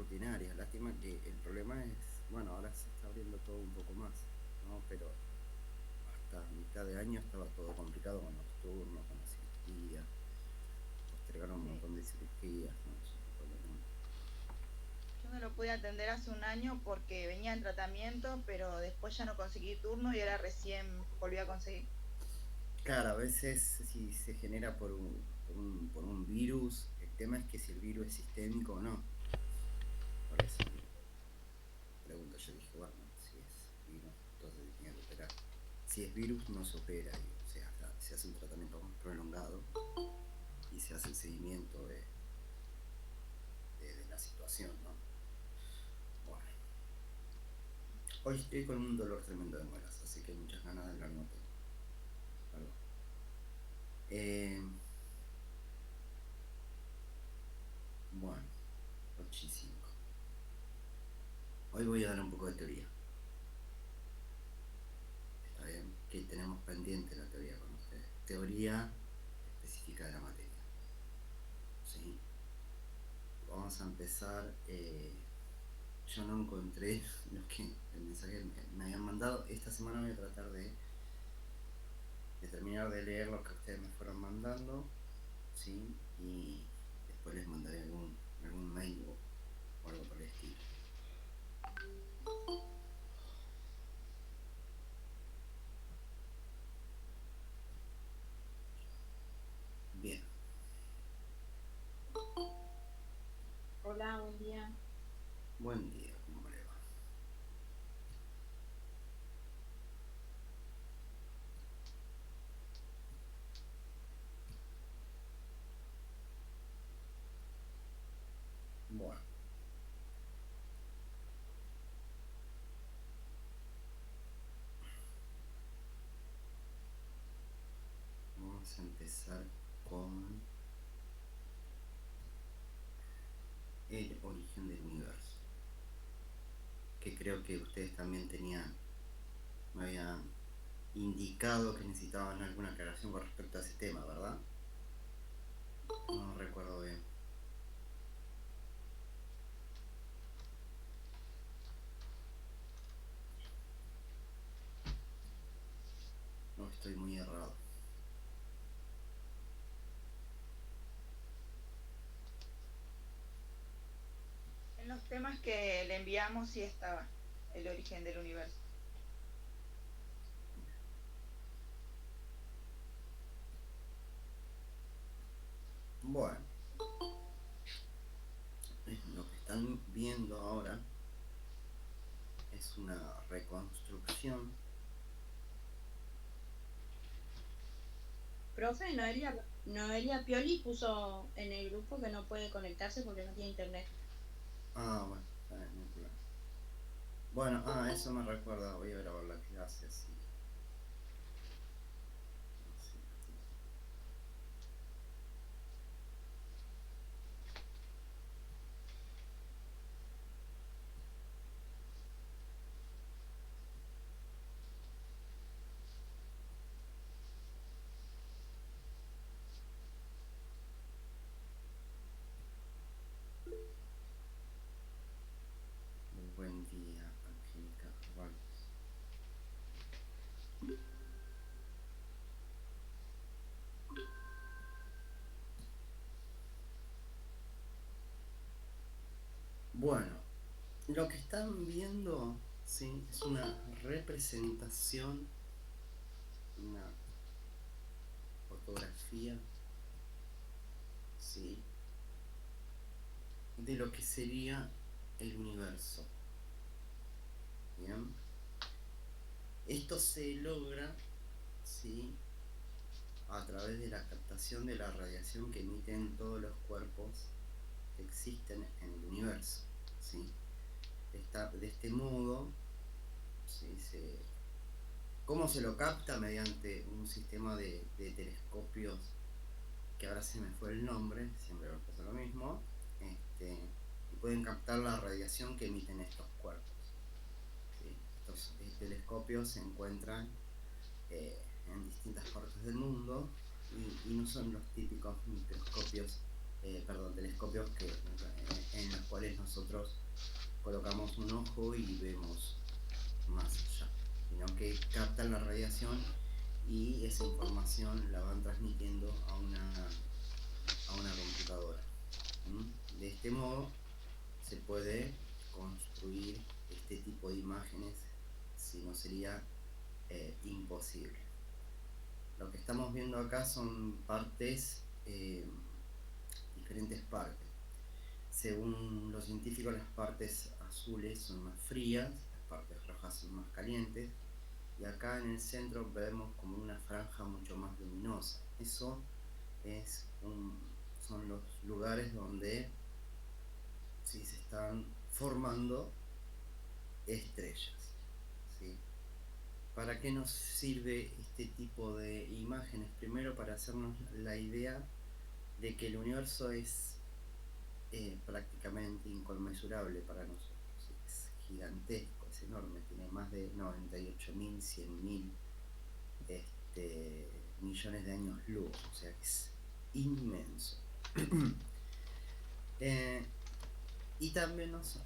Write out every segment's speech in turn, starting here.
rutinarias. Lástima que el problema es, bueno, ahora se está abriendo todo un poco más, ¿no? Pero hasta mitad de año estaba todo complicado con los turnos, con la cirugía, postergaron un Sí. montón de cirugías, ¿no? Es un problema. Yo no lo pude atender hace un año porque venía en tratamiento, pero después ya no conseguí turno y ahora recién volví a conseguir. Claro, a veces si se genera por un virus, el tema es que si el virus es sistémico o no. Por eso pregunto, yo dije, bueno, si es virus, entonces se tiene que operar. Si es virus, no se opera, digo, o sea, se hace un tratamiento más prolongado y se hace el seguimiento de la situación, ¿no? Bueno, hoy estoy con un dolor tremendo de muelas, así que muchas ganas de hablar no tengo. Perdón. Eh, bueno, 8:05. Hoy voy a dar un poco de teoría. Está bien, que tenemos pendiente la teoría con ustedes. Teoría específica de la materia. ¿Sí? Vamos a empezar. Yo no encontré el mensaje que me habían mandado. Esta semana voy a tratar de terminar de leer lo que ustedes me fueron mandando, ¿sí? Y después les mandaré algún mail o algo por el estilo. Bien, Hola, buen día. buen día, ¿cómo le va? Bueno, vamos a empezar con el origen del universo, que creo que ustedes también me habían indicado que necesitaban alguna aclaración con respecto a ese tema, ¿verdad? No recuerdo bien. No estoy muy errado. En los temas que le enviamos sí estaba el origen del universo. Bueno, lo que están viendo ahora es una reconstrucción. Profe, Noelia Pioli puso en el grupo que no puede conectarse porque no tiene internet. Bueno, está bien, no hay problema. Bueno, eso me recuerda, voy a grabar la clase así. Así, buen día, Angélica Valls. Bueno, lo que están viendo, sí, es una representación, una fotografía, sí, de lo que sería el universo. Bien, esto se logra, sí, a través de la captación de la radiación que emiten todos los cuerpos que existen en el universo, ¿sí? De este modo, ¿sí? ¿Cómo se lo capta? Mediante un sistema de telescopios, que ahora se me fue el nombre, siempre me pasa lo mismo, y pueden captar la radiación que emiten estos cuerpos, ¿sí? Estos telescopios se encuentran en distintas partes del mundo y no son los típicos microscopios telescopios en los cuales nosotros colocamos un ojo y vemos más allá, sino que captan la radiación y esa información la van transmitiendo a una computadora. De este modo se puede construir este tipo de imágenes, si no sería imposible. Lo que estamos viendo acá son partes, diferentes partes. Según los científicos, las partes azules son más frías, las partes rojas son más calientes, y acá en el centro vemos como una franja mucho más luminosa. Eso son los lugares donde se están formando estrellas, ¿sí? ¿Para qué nos sirve este tipo de imágenes? Primero, para hacernos la idea de que el universo es prácticamente inconmensurable para nosotros. Es gigantesco, es enorme, tiene más de 98.000, 100.000 millones de años luz, o sea que es inmenso. Y también nos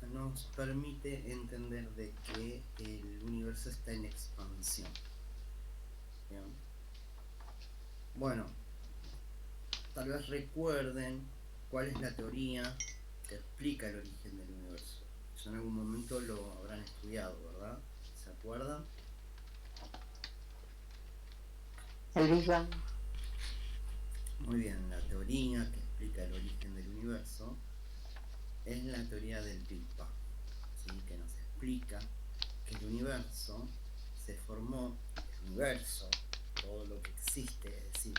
permite entender de que el universo está en expansión. ¿Bien? Bueno, tal vez recuerden cuál es la teoría que explica el origen del universo. Eso en algún momento lo habrán estudiado, ¿verdad? ¿Se acuerdan? El Big Bang. Muy bien, la teoría que explica el origen del universo es la teoría del Big Bang, ¿sí? Que nos explica que el universo se formó, todo lo que existe, es decir,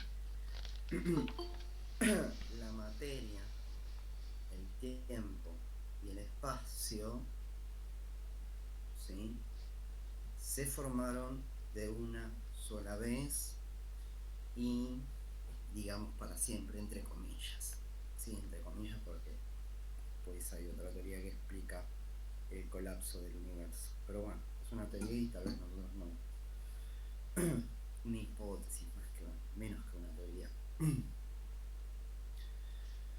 la materia, el tiempo y el espacio, ¿sí? Se formaron de una sola vez y, digamos, para siempre, entre comillas, ¿sí? Entre comillas, porque pues hay otra teoría que explica el colapso del universo, pero bueno, es una teoría y tal vez nosotros no, una hipótesis menos que una teoría.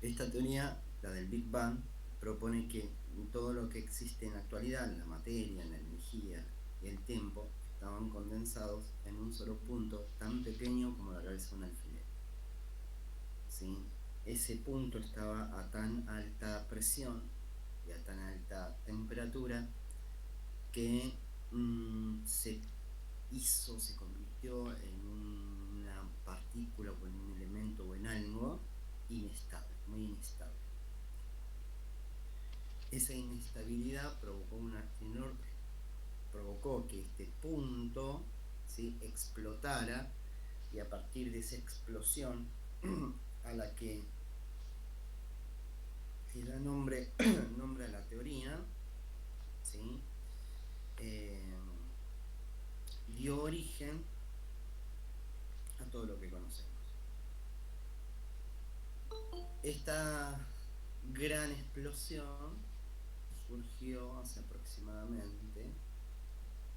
Esta teoría, la del Big Bang, propone que todo lo que existe en la actualidad, la materia, la energía y el tiempo, estaban condensados en un solo punto tan pequeño como la cabeza de un alfiler, ¿sí? Ese punto estaba a tan alta presión y a tan alta temperatura que se convirtió en una partícula o en un elemento o en algo inestable, muy inestable. Esa inestabilidad provocó que este punto, ¿sí?, explotara, y a partir de esa explosión a la que da nombre a la teoría, ¿sí?, dio origen a todo lo que conocemos. Esta gran explosión surgió hace aproximadamente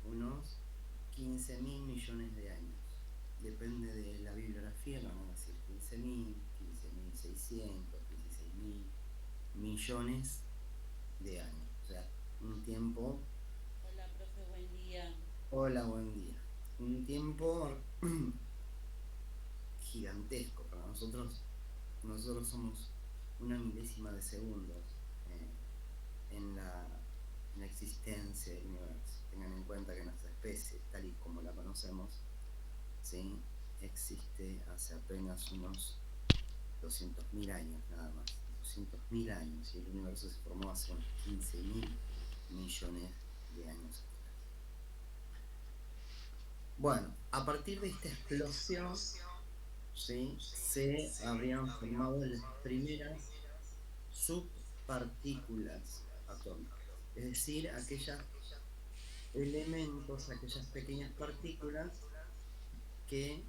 unos 15.000 millones de años. Depende de la bibliografía, no van a decir 15.000, 15.600, 16.000 millones de años. O sea, un tiempo... Hola, profe, buen día. Hola, buen día. Un tiempo gigantesco para nosotros. Nosotros somos una milésima de segundos en la existencia del universo. Tengan en cuenta que nuestra especie, tal y como la conocemos, ¿sí?, existe hace apenas unos 200.000 años nada más. 200.000 años, y el universo se formó hace unos 15.000 millones de años atrás. Bueno, a partir de esta explosión, ¿sí?, se habrían formado las primeras subpartículas atómicas, es decir, aquellos elementos, aquellas pequeñas partículas que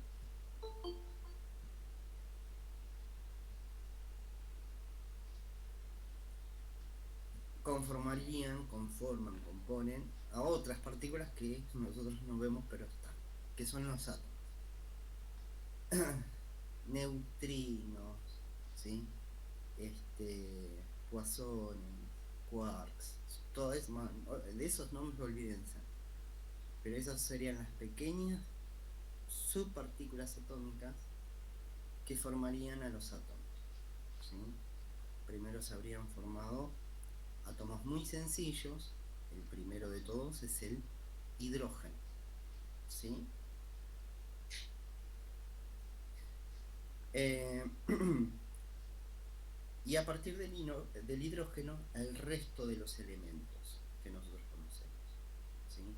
componen a otras partículas que nosotros no vemos pero están, que son los átomos. Neutrinos, ¿sí?, Poisson, quarks, todo eso, de esos nombres olvídense. Pero esas serían las pequeñas subpartículas atómicas que formarían a los átomos, ¿sí? Primero se habrían formado átomos muy sencillos. El primero de todos es el hidrógeno, ¿sí? Y a partir del hidrógeno, el resto de los elementos que nosotros conocemos, ¿sí?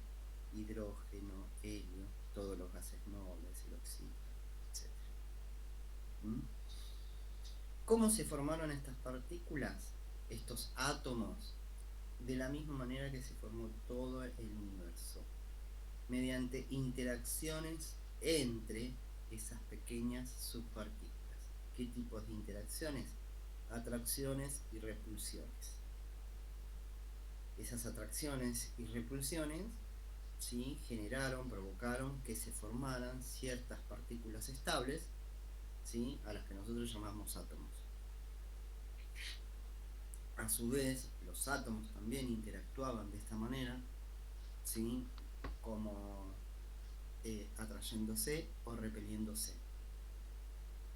Hidrógeno, helio, todos los gases nobles, el oxígeno, etc. ¿Mm? ¿Cómo se formaron estas partículas, estos átomos? De la misma manera que se formó todo el universo, mediante interacciones entre esas pequeñas subpartículas. ¿Qué tipos de interacciones? Atracciones y repulsiones. Esas atracciones y repulsiones, ¿sí?, provocaron que se formaran ciertas partículas estables, ¿sí?, a las que nosotros llamamos átomos. A su vez, los átomos también interactuaban de esta manera, ¿sí?, como atrayéndose o repeliéndose,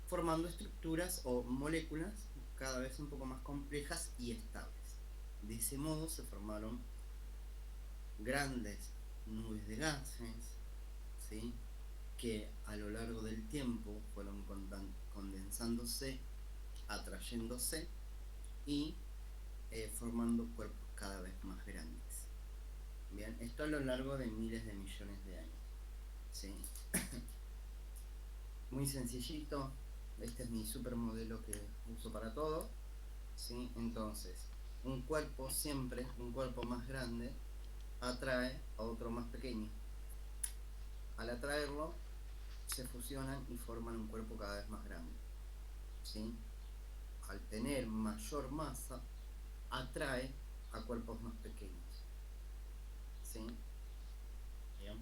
formando estructuras o moléculas cada vez un poco más complejas y estables. De ese modo se formaron grandes nubes de gases, ¿sí?, que a lo largo del tiempo fueron condensándose, atrayéndose y formando cuerpos cada vez más grandes. Bien, esto a lo largo de miles de millones de años, ¿sí? Muy sencillito. Este es mi supermodelo que uso para todo, ¿sí? Entonces, un cuerpo más grande atrae a otro más pequeño. Al atraerlo, se fusionan y forman un cuerpo cada vez más grande, ¿sí? Al tener mayor masa, atrae a cuerpos más pequeños, ¿sí? Bien.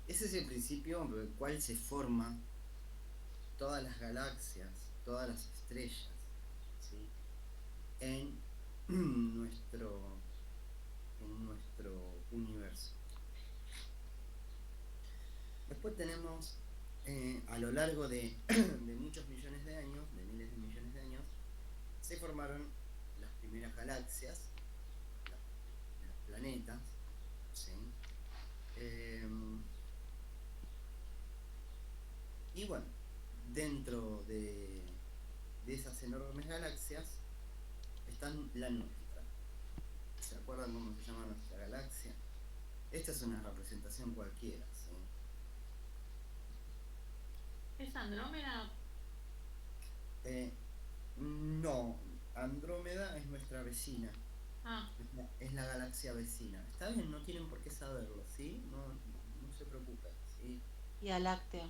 Ese es el principio por el cual se forman todas las galaxias, todas las estrellas, ¿sí?, en nuestro universo. Después tenemos, a lo largo de muchos millones de años, de miles de millones de años, se formaron las primeras galaxias, los planetas, ¿sí? Y bueno, dentro de esas enormes galaxias están la nuestra. ¿Se acuerdan cómo se llama nuestra galaxia? Esta es una representación cualquiera, ¿sí? ¿Es Andrómeda? No, Andrómeda es nuestra vecina. Ah, Es la galaxia vecina. Está bien, no tienen por qué saberlo, ¿sí? No se preocupen, ¿sí? Vía Láctea.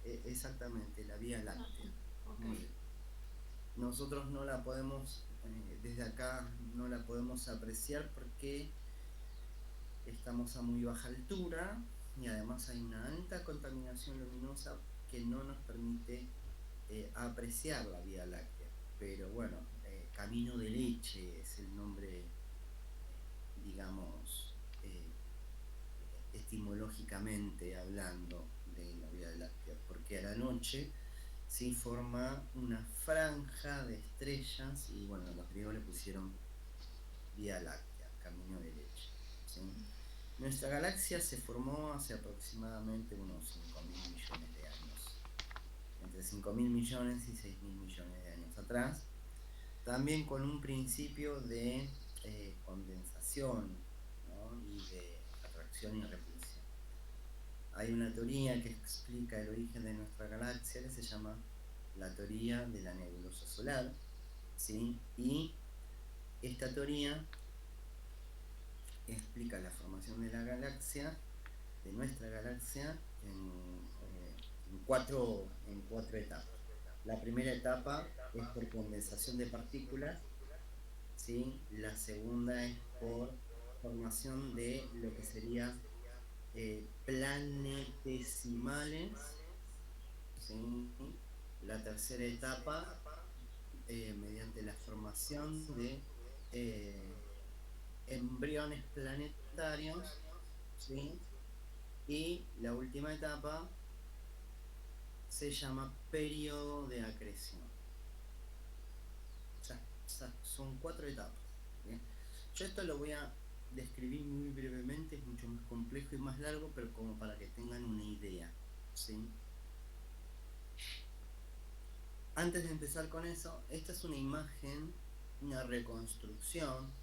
Exactamente, la Vía Láctea. ok. Muy bien. Nosotros no la podemos, desde acá no la podemos apreciar porque estamos a muy baja altura y además hay una alta contaminación luminosa que no nos permite apreciar la Vía Láctea. Pero bueno, Camino de Leche es el nombre, digamos, etimológicamente hablando, de la Vía Láctea, porque a la noche se forma una franja de estrellas y bueno, los griegos le pusieron Vía Láctea, Camino de Leche, ¿sí? Nuestra galaxia se formó hace aproximadamente unos 5.000 millones de años, entre 5.000 millones y 6.000 millones de años atrás, también con un principio de condensación, ¿no?, y de atracción y repulsión. Hay una teoría que explica el origen de nuestra galaxia que se llama la teoría de la nebulosa solar, ¿sí? Y esta teoría explica la formación de la galaxia, de nuestra galaxia, en cuatro etapas. La primera etapa es por condensación de partículas, ¿sí? La segunda es por formación de lo que sería planetesimales, ¿sí? La tercera etapa mediante la formación de embriones planetarios, ¿sí? Y la última etapa se llama periodo de acreción. Son 4 etapas. ¿Bien? Yo esto lo voy a describir muy brevemente, es mucho más complejo y más largo, pero como para que tengan una idea, ¿sí? Antes de empezar con eso, esta es una imagen, una reconstrucción,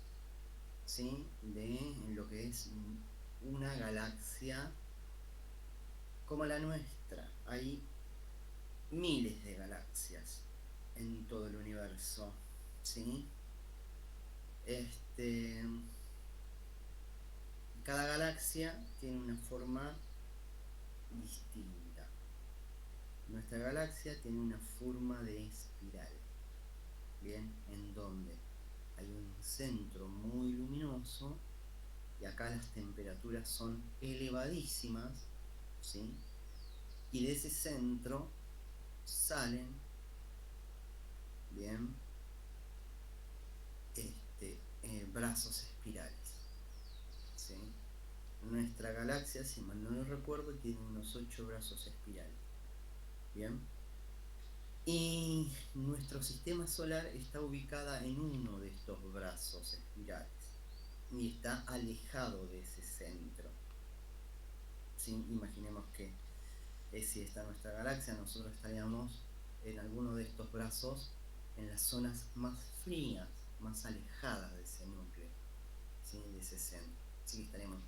¿sí? De lo que es una galaxia como la nuestra. Hay miles de galaxias en todo el universo, ¿sí? Cada galaxia tiene una forma distinta. Nuestra galaxia tiene una forma de espiral, ¿bien? En donde hay un centro muy luminoso y acá las temperaturas son elevadísimas, ¿sí? Y de ese centro salen, ¿bien? Brazos espirales, ¿sí? Nuestra galaxia, si mal no lo recuerdo, tiene unos 8 brazos espirales, ¿bien? Y nuestro sistema solar está ubicada en uno de estos brazos espirales y está alejado de ese centro, ¿sí? Imaginemos que si está nuestra galaxia, nosotros estaríamos en alguno de estos brazos en las zonas más frías, más alejadas de ese núcleo, ¿sí? De ese centro. Así que estaremos,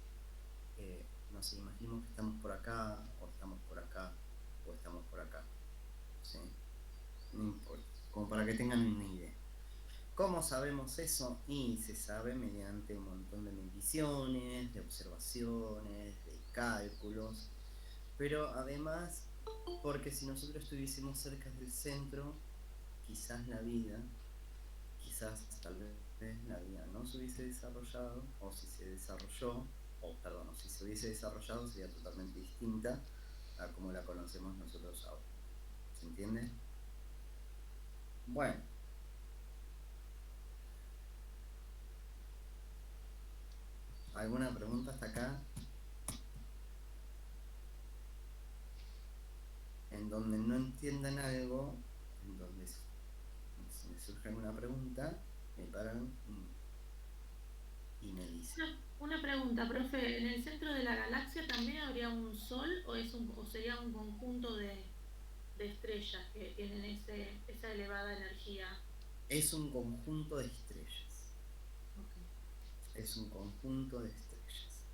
no sé, imaginemos que estamos por acá, o estamos por acá, o estamos por acá, ¿sí? No importa, como para que tengan una idea. ¿Cómo sabemos eso? Y se sabe mediante un montón de mediciones, de observaciones, de cálculos, pero además porque si nosotros estuviésemos cerca del centro, quizás tal vez la vida no se hubiese desarrollado, o si se desarrolló, o si se hubiese desarrollado sería totalmente distinta a como la conocemos nosotros ahora. ¿Se entiende? Bueno. ¿Alguna pregunta hasta acá? En donde no entiendan algo, en donde si me surge alguna pregunta, me paran y me dicen. Una pregunta, profe. ¿En el centro de la galaxia también habría un sol o sería un conjunto de estrellas que tienen esa elevada energía? Es un conjunto de estrellas. Okay. Es un conjunto de estrellas.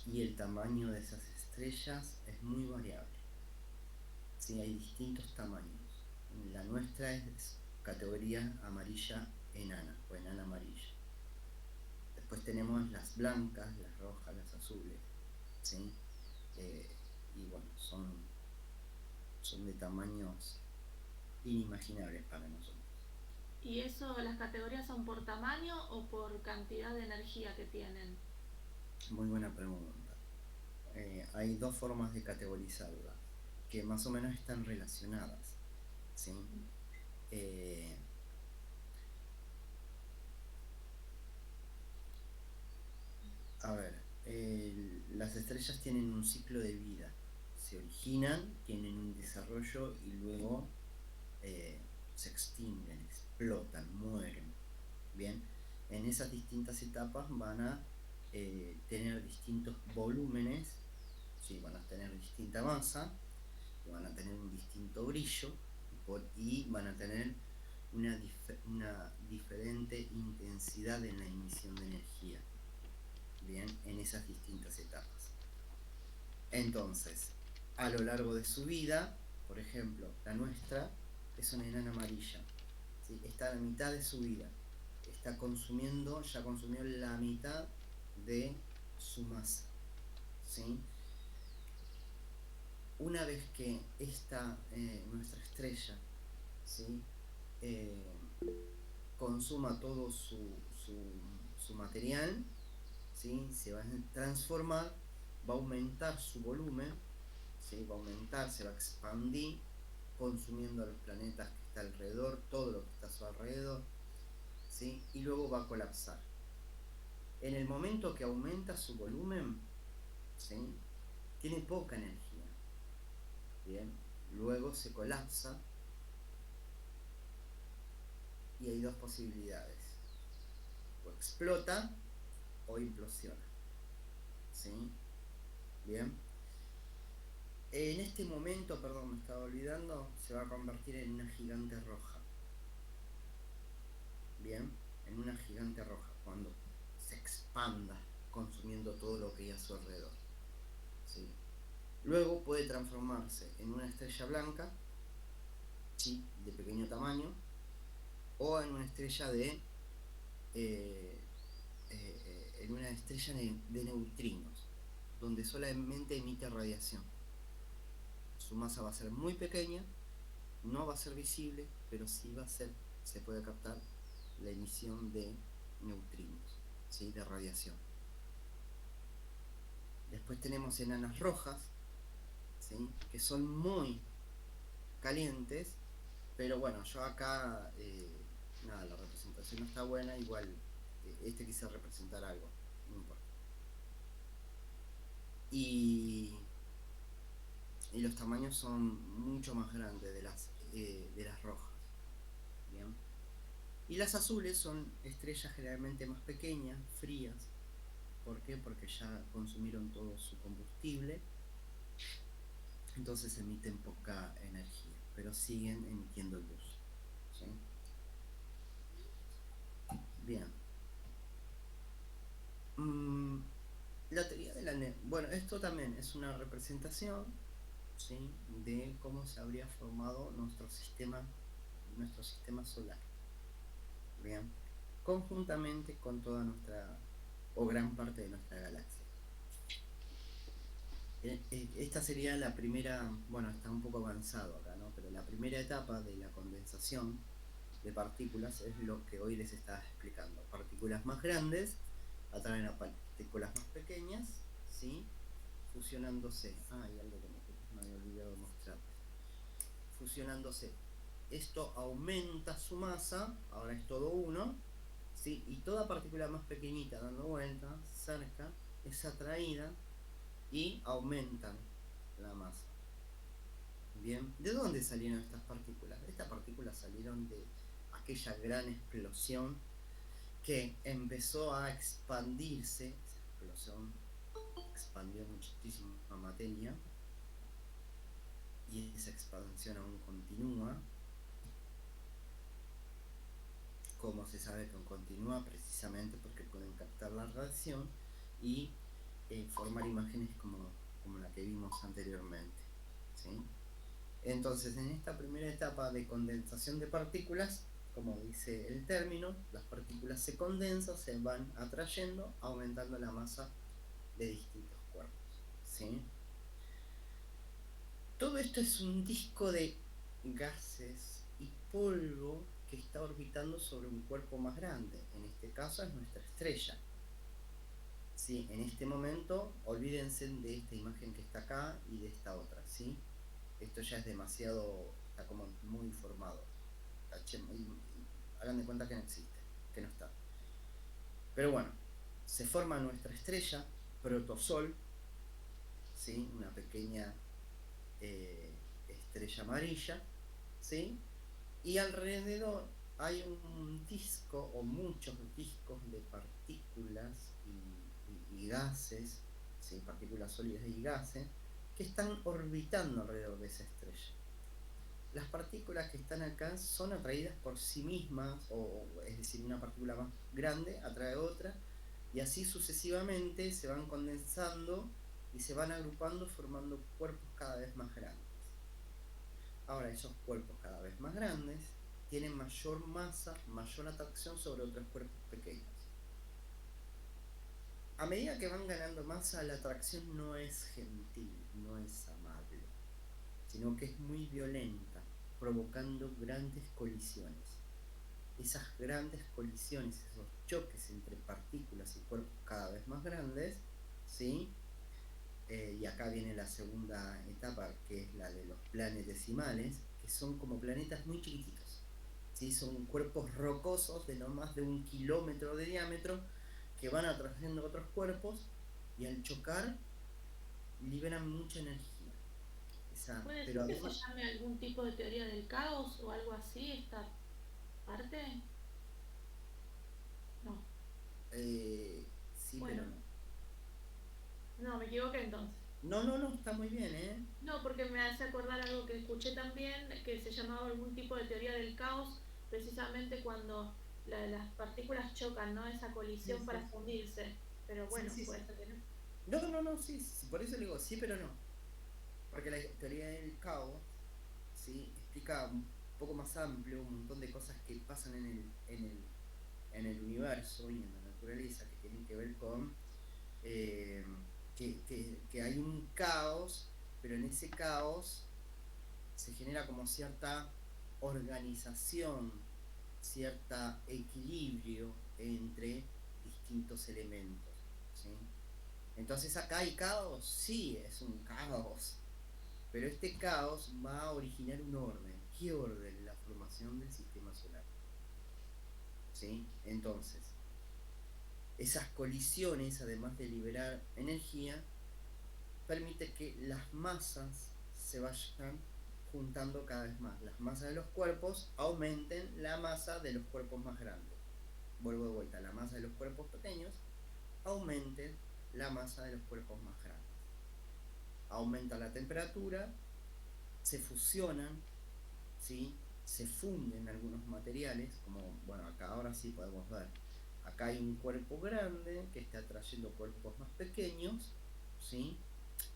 Y el tamaño de esas estrellas es muy variable. Sí, hay distintos tamaños. La nuestra es categoría amarilla enana o enana amarilla. Después tenemos las blancas, las rojas, las azules, ¿sí? Y bueno, son de tamaños inimaginables para nosotros. ¿Y eso, las categorías son por tamaño o por cantidad de energía que tienen? Muy buena pregunta. Hay 2 formas de categorizarlas, que más o menos están relacionadas, ¿sí? A ver, las estrellas tienen un ciclo de vida. Se originan, tienen un desarrollo y luego se extinguen, explotan, mueren. Bien, en esas distintas etapas van a tener distintos volúmenes, ¿sí? Van a tener distinta masa, van a tener un distinto brillo y van a tener una diferente intensidad en la emisión de energía. Bien, en esas distintas etapas. Entonces, a lo largo de su vida, por ejemplo, la nuestra es una enana amarilla, ¿sí? Está a la mitad de su vida, ya consumió la mitad de su masa, ¿sí? Una vez que nuestra estrella, ¿sí? Consuma todo su material, ¿sí? Se va a transformar, va a aumentar su volumen, ¿sí? Va a aumentar, se va a expandir, consumiendo a los planetas que está alrededor, todo lo que está a su alrededor, ¿sí? Y luego va a colapsar. En el momento que aumenta su volumen, ¿sí? Tiene poca energía. Bien, luego se colapsa y hay dos posibilidades: o explota o implosiona, ¿sí? Bien, en este momento, perdón, me estaba olvidando, se va a convertir en una gigante roja. Bien, en una gigante roja cuando se expanda, consumiendo todo lo que hay a su alrededor, ¿sí? Luego puede transformarse en una estrella blanca, ¿sí? De pequeño tamaño, o en una estrella en una estrella de neutrinos, donde solamente emite radiación. Su masa va a ser muy pequeña, no va a ser visible, pero sí se puede captar la emisión de neutrinos, ¿sí? De radiación. Después tenemos enanas rojas, ¿sí? Que son muy calientes, pero bueno, yo acá, nada, la representación no está buena, igual quise representar algo, no importa. Y los tamaños son mucho más grandes de las rojas. Bien. Y las azules son estrellas generalmente más pequeñas, frías. ¿Por qué? Porque ya consumieron todo su combustible, entonces emiten poca energía, pero siguen emitiendo luz, ¿sí? Bien. La teoría de la bueno, esto también es una representación, ¿sí? De cómo se habría formado nuestro sistema solar. Bien, conjuntamente con toda nuestra, o gran parte de nuestra galaxia. Esta sería la primera, bueno, está un poco avanzado acá, ¿no? Pero la primera etapa de la condensación de partículas es lo que hoy les estaba explicando. Partículas más grandes atraen a partículas más pequeñas, ¿sí? Fusionándose. Hay algo que me había olvidado mostrarles. Fusionándose. Esto aumenta su masa, ahora es todo uno, ¿sí? Y toda partícula más pequeñita dando vueltas cerca es atraída y aumentan la masa. Bien, ¿de dónde salieron estas partículas? Estas partículas salieron de aquella gran explosión que empezó a expandirse. Esa explosión expandió muchísima materia y esa expansión aún continúa. ¿Cómo se sabe que continúa? Precisamente porque pueden captar la radiación y formar imágenes como la que vimos anteriormente, ¿sí? Entonces, en esta primera etapa de condensación de partículas, como dice el término, las partículas se condensan, se van atrayendo, aumentando la masa de distintos cuerpos, ¿sí? Todo esto es un disco de gases y polvo que está orbitando sobre un cuerpo más grande. En este caso es nuestra estrella. ¿Sí? En este momento, olvídense de esta imagen que está acá y de esta otra, ¿sí? Esto ya es demasiado, está como muy formado. Hagan de cuenta que no existe, que no está. Pero bueno, se forma nuestra estrella, protosol, ¿sí? Una pequeña estrella amarilla, ¿sí? Y alrededor hay un disco o muchos discos de partículas y gases, ¿sí? Partículas sólidas y gases que están orbitando alrededor de esa estrella. Las partículas que están acá son atraídas por sí mismas, es decir, una partícula más grande atrae otra, y así sucesivamente se van condensando y se van agrupando formando cuerpos cada vez más grandes. Ahora, esos cuerpos cada vez más grandes tienen mayor masa, mayor atracción sobre otros cuerpos pequeños. A medida que van ganando masa, la atracción no es gentil, no es amable, sino que es muy violenta, provocando grandes colisiones. Esas grandes colisiones, esos choques entre partículas y cuerpos cada vez más grandes, ¿sí? Y acá viene la segunda etapa, que es la de los planetesimales, que son como planetas muy chiquititos, ¿sí? Son cuerpos rocosos de no más de 1 kilómetro de diámetro que van atrayendo otros cuerpos y al chocar liberan mucha energía. ¿Puede Pero ser que se además, llame algún tipo de teoría del caos o algo así esta parte? No. sí, Bueno, pero no. no, me equivoqué entonces. No, no, no, está muy bien, ¿eh? No, porque me hace acordar algo que escuché también, que se llamaba algún tipo de teoría del caos, precisamente cuando las partículas chocan, ¿no? Esa Sí, colisión sí, para fundirse. Pero sí, bueno, sí, puede sí. ser que no. No, no, no, sí, sí, por eso le digo sí, pero no. Porque la teoría del caos, ¿sí? Explica un poco más amplio un montón de cosas que pasan en el universo y en la naturaleza que tienen que ver con eh, que hay un caos, pero en ese caos se genera como cierta organización, cierta equilibrio entre distintos elementos, ¿sí? Entonces acá hay caos, sí, es un caos, pero este caos va a originar un orden. ¿Qué orden? La formación del sistema solar, ¿sí? Entonces, esas colisiones, además de liberar energía, permite que las masas se vayan juntando cada vez más. Las masas de los cuerpos aumenten la masa de los cuerpos más grandes. Vuelvo de vuelta, la masa de los cuerpos pequeños aumenten la masa de los cuerpos más grandes. Aumenta la temperatura, se fusionan, ¿sí? Se funden algunos materiales, como, bueno, acá ahora sí podemos ver. Acá hay un cuerpo grande que está atrayendo cuerpos más pequeños, ¿sí?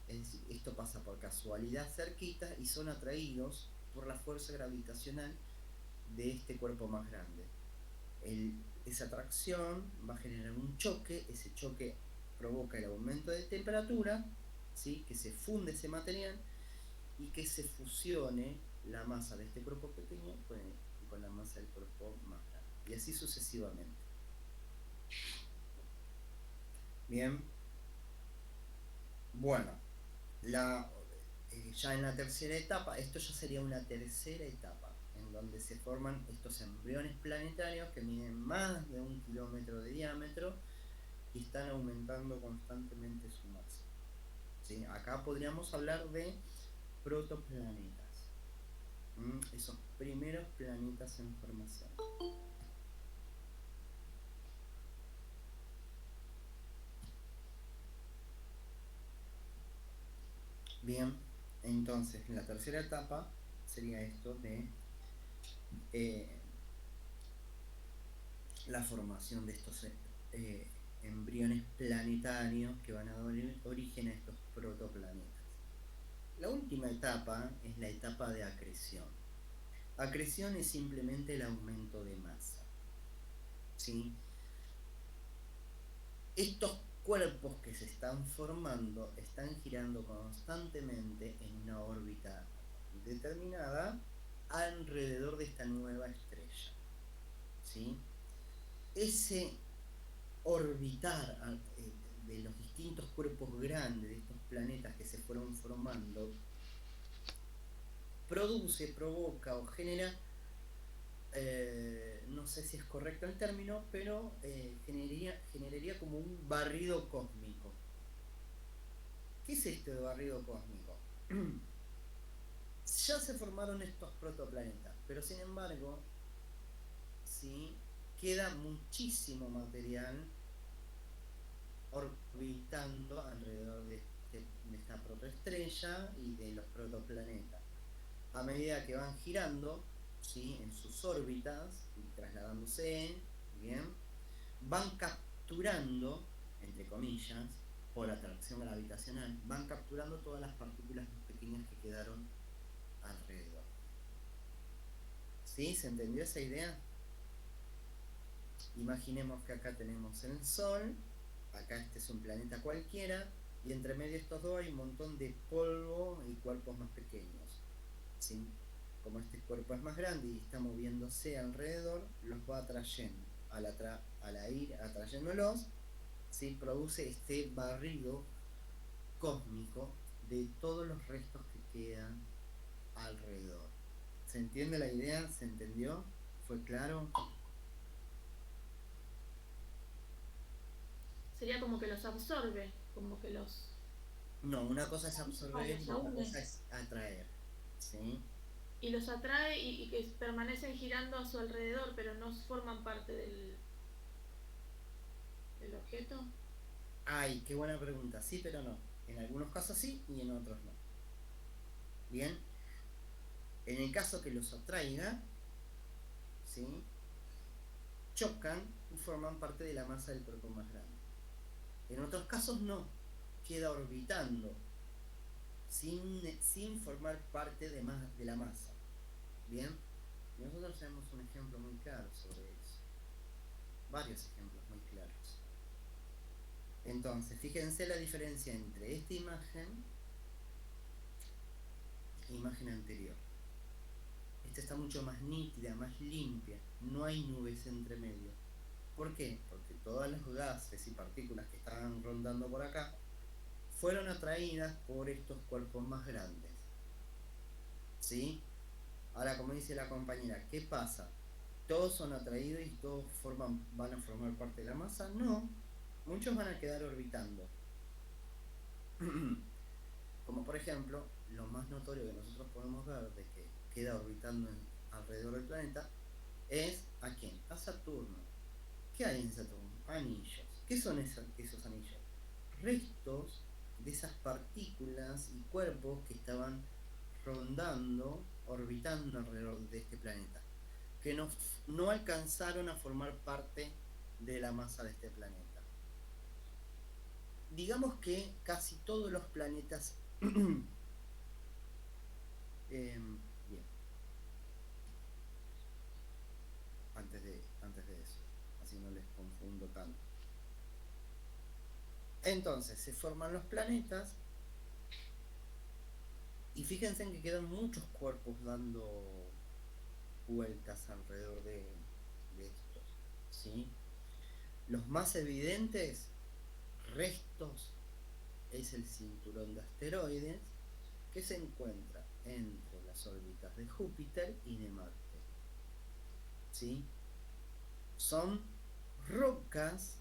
Es decir, esto pasa por casualidad cerquita y son atraídos por la fuerza gravitacional de este cuerpo más grande. Esa atracción va a generar un choque, ese choque provoca el aumento de temperatura, ¿sí? Que se funde ese material y que se fusione la masa de este cuerpo pequeño con la masa del cuerpo más grande. Y así sucesivamente. Bien. Bueno, ya en la tercera etapa, esto ya sería una tercera etapa, en donde se forman estos embriones planetarios que miden más de 1 kilómetro de diámetro y están aumentando constantemente su masa, ¿sí? Acá podríamos hablar de protoplanetas, esos primeros planetas en formación. Bien, entonces la tercera etapa sería esto de eh, la formación de estos embriones planetarios que van a dar origen a estos protoplanetas. La última etapa es la etapa de acreción. Acreción es simplemente el aumento de masa, ¿sí? Estos cuerpos que se están formando están girando constantemente en una órbita determinada alrededor de esta nueva estrella, ¿sí? Ese orbitar de los distintos cuerpos grandes de estos planetas que se fueron formando provoca o genera, no sé si es correcto el término, pero generaría como un barrido cósmico. ¿Qué es esto de barrido cósmico? Ya se formaron estos protoplanetas, pero sin embargo, ¿sí? Queda muchísimo material orbitando alrededor de esta protoestrella y de los protoplanetas. A medida que van girando, ¿sí? En sus órbitas y trasladándose, ¿bien? Van capturando, entre comillas, por atracción gravitacional, van capturando todas las partículas más pequeñas que quedaron alrededor. ¿Sí? ¿Se entendió esa idea? Imaginemos que acá tenemos el Sol, acá este es un planeta cualquiera, y entre medio de estos dos hay un montón de polvo y cuerpos más pequeños, ¿sí? Como este cuerpo es más grande y está moviéndose alrededor, los va atrayendo. Al ir atrayéndolos, ¿sí? Produce este barrido cósmico de todos los restos que quedan alrededor. ¿Se entiende la idea? ¿Se entendió? ¿Fue claro? Sería como que los absorbe, como que los... No, una cosa es absorber y los otra une. cosa es atraer. ¿Sí? Y los atrae y que permanecen girando a su alrededor, pero no forman parte del objeto. Ay, qué buena pregunta. Sí, pero no. En algunos casos sí y en otros no. Bien. En el caso que los atraiga, ¿sí? Chocan y forman parte de la masa del cuerpo más grande. En otros casos no. Queda orbitando sin formar parte de la masa. Bien. Nosotros tenemos un ejemplo muy claro sobre eso. Varios ejemplos muy claros. Entonces, fíjense la diferencia entre esta imagen y la imagen anterior. Esta está mucho más nítida, más limpia. No hay nubes entre medio. ¿Por qué? Porque todos los gases y partículas que estaban rondando por acá fueron atraídas por estos cuerpos más grandes. ¿Sí? Ahora, como dice la compañera, ¿qué pasa? ¿Todos son atraídos y todos van a formar parte de la masa? No. Muchos van a quedar orbitando. Como por ejemplo, lo más notorio que nosotros podemos ver de que queda orbitando alrededor del planeta es ¿a quién? A Saturno. ¿Qué hay en Saturno? Anillos. ¿Qué son esos anillos? Restos de esas partículas y cuerpos que estaban rondando, orbitando alrededor de este planeta, que no alcanzaron a formar parte de la masa de este planeta. Digamos que casi todos los planetas bien, antes de eso, así no les confundo tanto. Entonces se forman los planetas y fíjense en que quedan muchos cuerpos dando vueltas alrededor de estos, ¿sí? Los más evidentes restos es el cinturón de asteroides que se encuentra entre las órbitas de Júpiter y de Marte. ¿Sí? Son rocas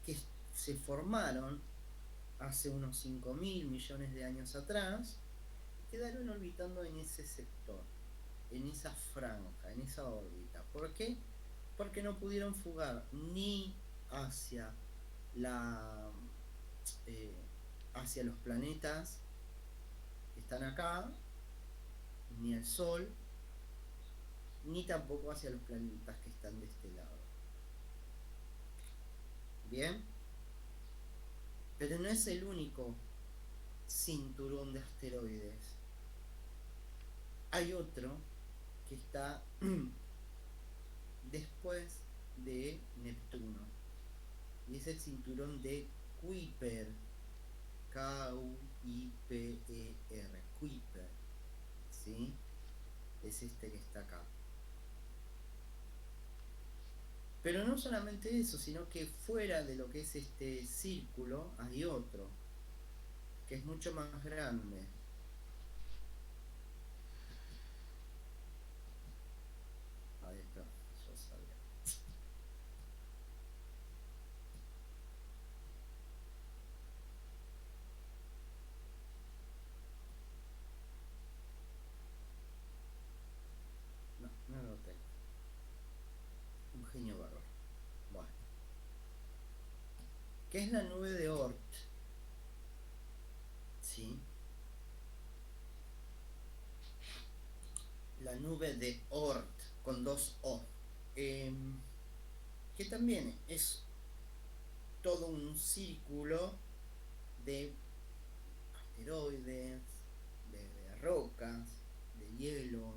que se formaron hace unos 5.000 millones de años atrás y quedaron orbitando en ese sector, en esa franja, en esa órbita. ¿Por qué? Porque no pudieron fugar ni hacia hacia los planetas que están acá, ni al Sol, ni tampoco hacia los planetas que están de este lado. Bien, pero no es el único cinturón de asteroides. Hay otro que está después de Neptuno y es el cinturón de Kuiper, K-U-I-P-E-R, Kuiper, ¿sí? Es este que está acá. Pero no solamente eso, sino que fuera de lo que es este círculo hay otro que es mucho más grande. Ahí está, yo sabía. No lo tengo. Un genio bárbaro. Bueno. ¿Qué es la nube de Oort? ¿Sí? La nube de Oort con 2 O. Que también es todo un círculo de asteroides, de rocas, de hielo,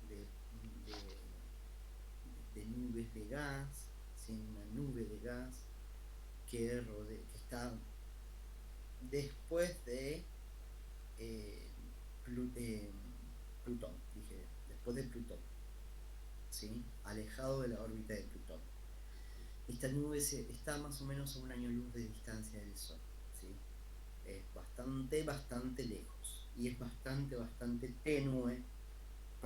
de nubes de gas, ¿sí? Una nube de gas que está después de Plutón, dije, después de Plutón, ¿sí? Alejado de la órbita de Plutón. Esta nube está más o menos a 1 año luz de distancia del Sol, ¿sí? Es bastante lejos y es bastante tenue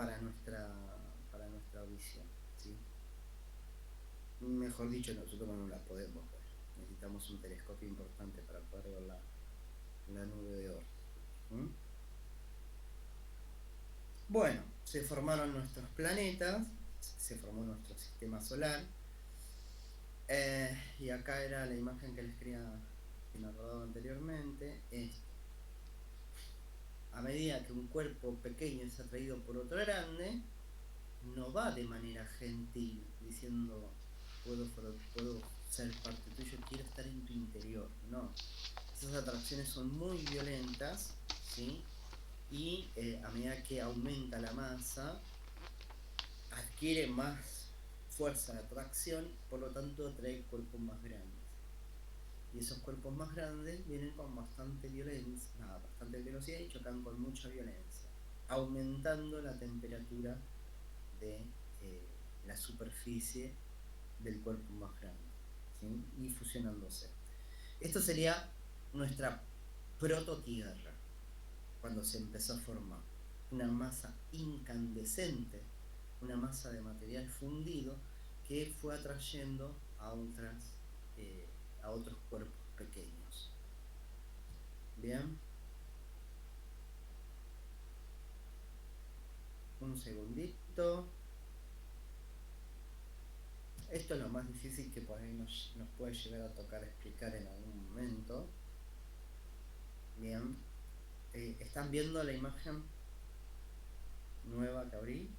para nuestra audición, ¿sí? Mejor dicho, nosotros no la podemos ver. Necesitamos un telescopio importante para poder ver la nube de Oort. Bueno, se formaron nuestros planetas, se formó nuestro sistema solar. Y acá era la imagen que me acordaba anteriormente. A medida que un cuerpo pequeño es atraído por otro grande, no va de manera gentil diciendo puedo ser parte tuyo, quiero estar en tu interior. No, esas atracciones son muy violentas, ¿sí? Y a medida que aumenta la masa, adquiere más fuerza de atracción, por lo tanto atrae cuerpos más grandes. Y esos cuerpos más grandes vienen con bastante velocidad y chocan con mucha violencia, aumentando la temperatura de la superficie del cuerpo más grande, ¿sí? Y fusionándose. Esto sería nuestra prototierra, cuando se empezó a formar una masa incandescente, una masa de material fundido que fue atrayendo a otros cuerpos pequeños. Bien, un segundito. Esto es lo más difícil que por ahí nos puede llegar a tocar explicar en algún momento. Bien, ¿están viendo la imagen nueva que abrí?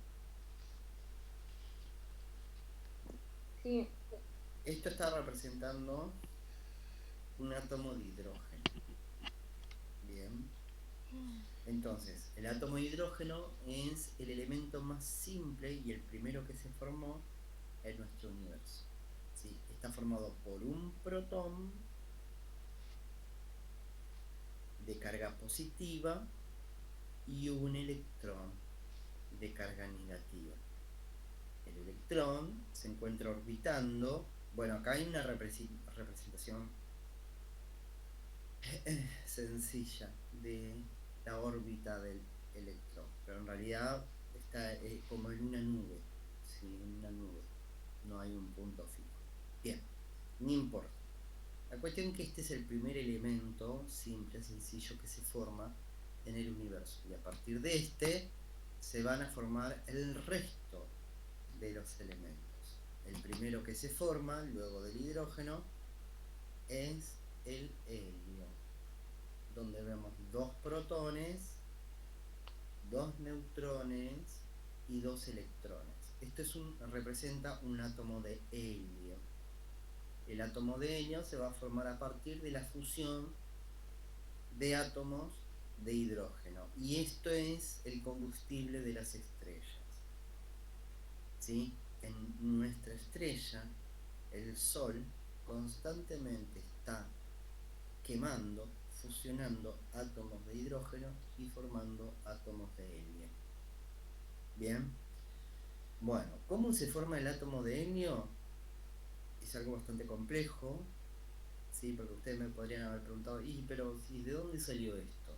Sí. Esto está representando un átomo de hidrógeno. Bien. Entonces, el átomo de hidrógeno es el elemento más simple y el primero que se formó en nuestro universo. ¿Sí? Está formado por un protón de carga positiva y un electrón de carga negativa. El electrón se encuentra orbitando. Bueno, acá hay una representación sencilla de la órbita del electrón, pero en realidad está como en una nube, ¿sí? En una nube, no hay un punto fijo. Bien, no importa. La cuestión es que este es el primer elemento simple, sencillo, que se forma en el universo, y a partir de este se van a formar el resto de los elementos. El primero que se forma luego del hidrógeno es el helio, donde vemos 2 protones, 2 neutrones y 2 electrones. Esto representa un átomo de helio. El átomo de helio se va a formar a partir de la fusión de átomos de hidrógeno, y esto es el combustible de las estrellas. ¿Sí? En nuestra estrella, el Sol constantemente está quemando, fusionando átomos de hidrógeno y formando átomos de helio. Bien. Bueno, ¿cómo se forma el átomo de helio? Es algo bastante complejo, ¿sí? Porque ustedes me podrían haber preguntado, pero ¿de dónde salió esto?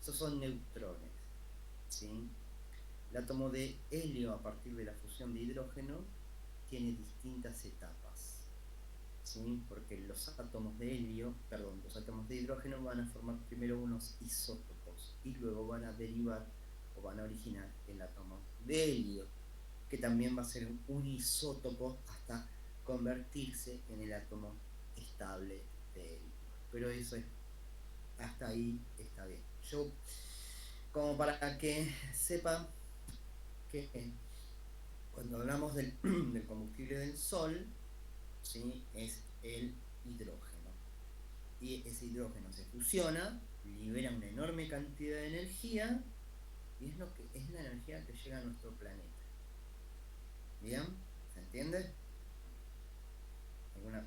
Esos son neutrones, ¿sí? El átomo de helio, a partir de la fusión de hidrógeno, tiene distintas etapas, ¿sí? Porque los átomos de hidrógeno van a formar primero unos isótopos y luego van a derivar o van a originar el átomo de helio, que también va a ser un isótopo hasta convertirse en el átomo estable de helio. Pero eso hasta ahí está bien. Yo, como para que sepan que cuando hablamos del combustible del Sol, ¿sí? Es el hidrógeno, y ese hidrógeno se fusiona, libera una enorme cantidad de energía, y es la energía que llega a nuestro planeta. ¿Bien? ¿Se entiende?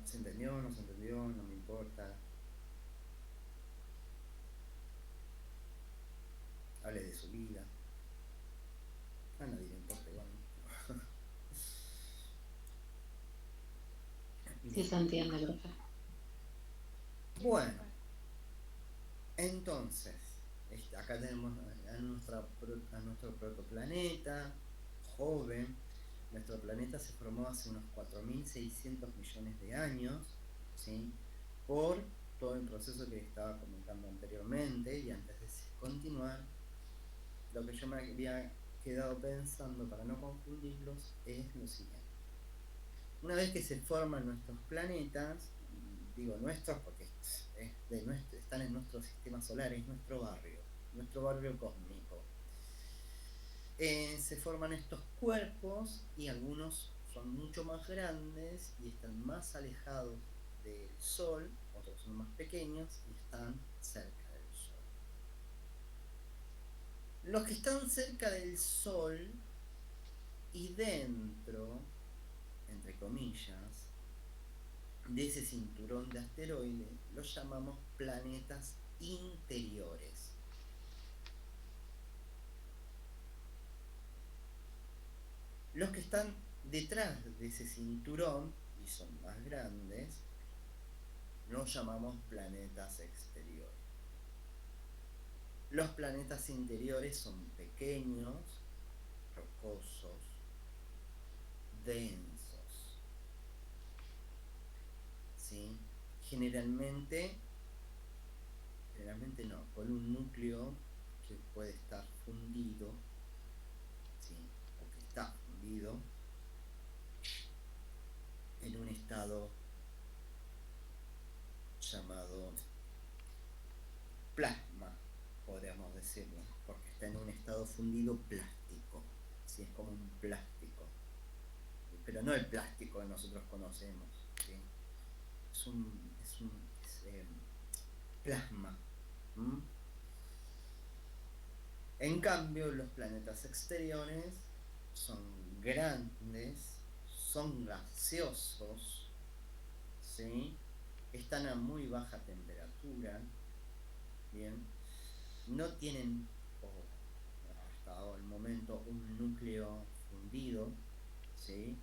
¿Se entendió? ¿No se entendió? No me importa. Hable de su vida. A nadie le importa igual, ¿no? Sí se entiende, profe. Bueno, entonces, Acá tenemos a nuestro protoplaneta, joven. Nuestro planeta se formó hace unos 4.600 millones de años, ¿sí? Por todo el proceso que estaba comentando anteriormente. Y antes de continuar, lo que yo me había quedado pensando para no confundirlos es lo siguiente. Una vez que se forman nuestros planetas, digo nuestros porque están en nuestro sistema solar, es nuestro barrio cósmico. Se forman estos cuerpos y algunos son mucho más grandes y están más alejados del Sol, otros son más pequeños y están cerca del Sol. Los que están cerca del Sol y dentro, entre comillas, de ese cinturón de asteroides, los llamamos planetas interiores. Los que están detrás de ese cinturón y son más grandes, los llamamos planetas exteriores. Los planetas interiores son pequeños, rocosos, densos, ¿sí? Generalmente no, con un núcleo que puede estar fundido, ¿sí? O que está fundido en un estado llamado plasma, podríamos decirlo, porque está en un estado fundido plástico, ¿sí? Es como un plástico, pero no el plástico que nosotros conocemos, ¿sí? Es plasma. En cambio, los planetas exteriores son grandes, son gaseosos, ¿sí? Están a muy baja temperatura, ¿bien? No tienen, hasta el momento, un núcleo fundido, ¿sí?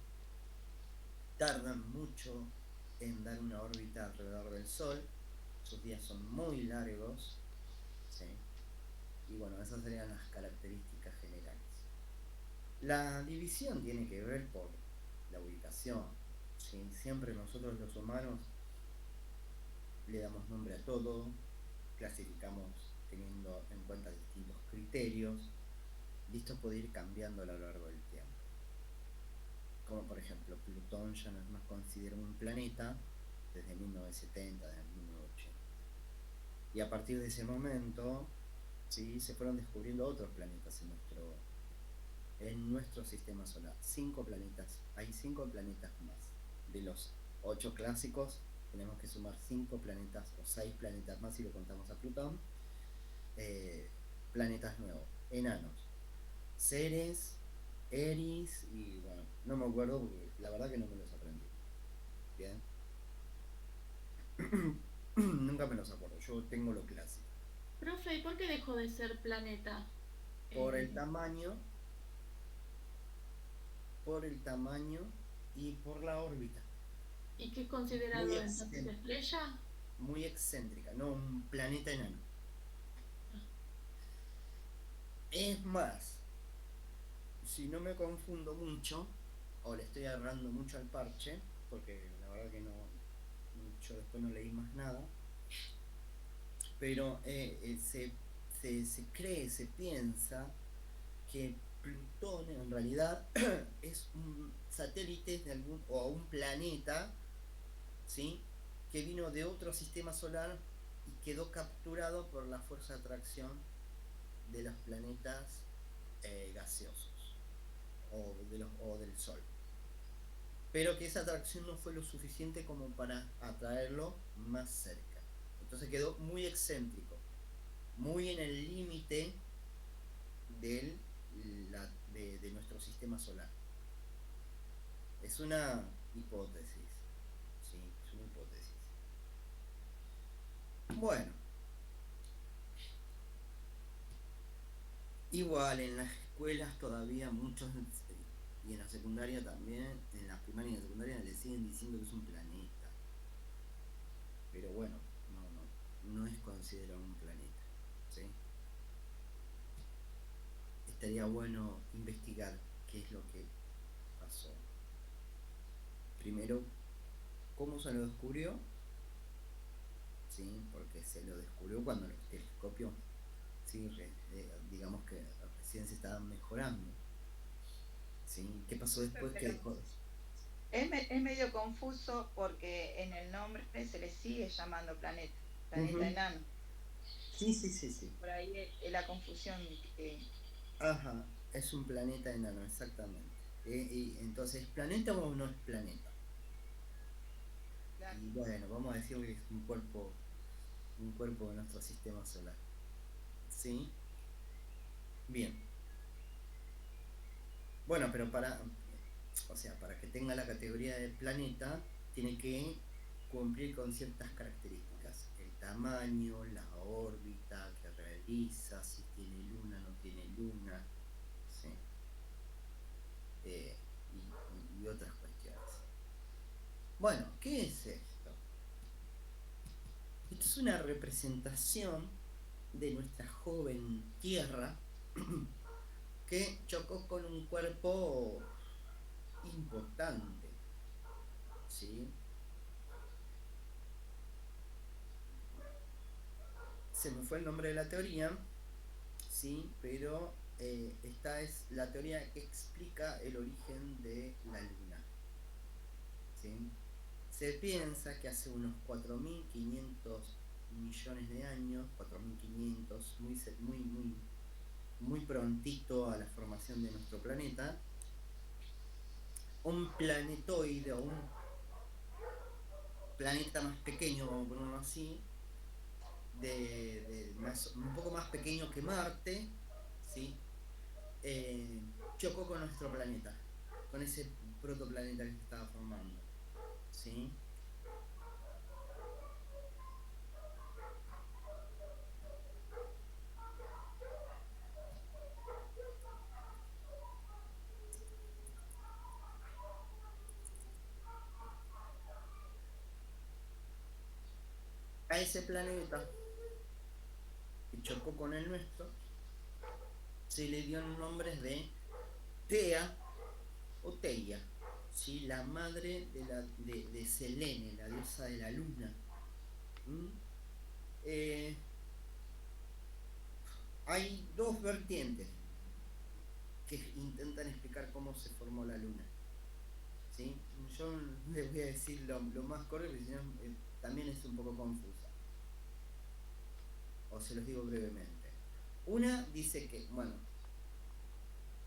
Tardan mucho en dar una órbita alrededor del Sol, sus días son muy largos, ¿sí? Y bueno, esas serían las características generales. La división tiene que ver por la ubicación, ¿sí? Siempre nosotros los humanos le damos nombre a todo, clasificamos teniendo en cuenta distintos criterios, y esto puede ir cambiando a lo largo del tiempo. Como por ejemplo, Plutón ya no es más considerado un planeta desde 1970, desde 1980. Y a partir de ese momento, ¿sí? Se fueron descubriendo otros planetas en nuestro sistema solar. 5 planetas, hay 5 planetas más. De los 8 clásicos, tenemos que sumar 5 planetas o 6 planetas más si lo contamos a Plutón. Planetas nuevos, enanos, Ceres, Eris y bueno, no me acuerdo porque la verdad que no me los aprendí. Bien. Nunca me los acuerdo, yo tengo lo clásico. Profe, ¿y por qué dejó de ser planeta? Por el tamaño y por la órbita. ¿Y qué es considerado Muy entonces estrella? Muy excéntrica, no un planeta enano. Es más, si no me confundo mucho, o le estoy agarrando mucho al parche, porque la verdad que no, yo después no leí más nada, pero se cree, se piensa que Plutón en realidad es un satélite de o un planeta, ¿sí? Que vino de otro sistema solar y quedó capturado por la fuerza de atracción de los planetas gaseosos o del Sol, pero que esa atracción no fue lo suficiente como para atraerlo más cerca, entonces quedó muy excéntrico, muy en el límite de nuestro sistema solar. Es una hipótesis, ¿sí? Es una hipótesis. Bueno, igual en las escuelas todavía muchos, y en la secundaria también, en la primaria y en la secundaria le siguen diciendo que es un planeta. Pero bueno, no es considerado un planeta, ¿sí? estaría bueno investigar qué es lo que pasó. Primero, ¿cómo se lo descubrió? ¿Sí? Porque se lo descubrió cuando los telescopios, ¿sí? Digamos que recién se estaban mejorando. ¿Sí? ¿Qué pasó después que dejó? Es medio confuso porque en el nombre se le sigue llamando planeta, planeta Ujú. enano. Sí. Por ahí es la confusión que... Ajá, es un planeta enano, exactamente. Y entonces, ¿es planeta o no es planeta? Claro. Y bueno, vamos a decir que es un cuerpo de nuestro sistema solar. ¿Sí? Bien. Bueno, pero para que tenga la categoría de planeta, tiene que cumplir con ciertas características. El tamaño, la órbita que realiza, si tiene luna, no tiene luna, ¿sí? Y otras cuestiones. Bueno, ¿qué es esto? Esto es una representación de nuestra joven Tierra que chocó con un cuerpo importante, ¿sí? Se me fue el nombre de la teoría, ¿sí? Pero esta es la teoría que explica el origen de la Luna, ¿sí? Se piensa que hace unos 4.500 millones de años, 4.500, muy prontito a la formación de nuestro planeta, un planetoide o un planeta más pequeño, vamos a ponerlo así, un poco más pequeño que Marte, ¿sí? Chocó con nuestro planeta, con ese protoplaneta que se estaba formando, ¿sí? A ese planeta que chocó con el nuestro se le dio nombres de Tea o Teia, ¿sí? La madre de Selene, la diosa de la luna. ¿Mm? Hay dos vertientes que intentan explicar cómo se formó la luna, ¿sí? Yo les voy a decir lo más correcto, porque si no también es un poco confusa. O se los digo brevemente. Una dice que, bueno,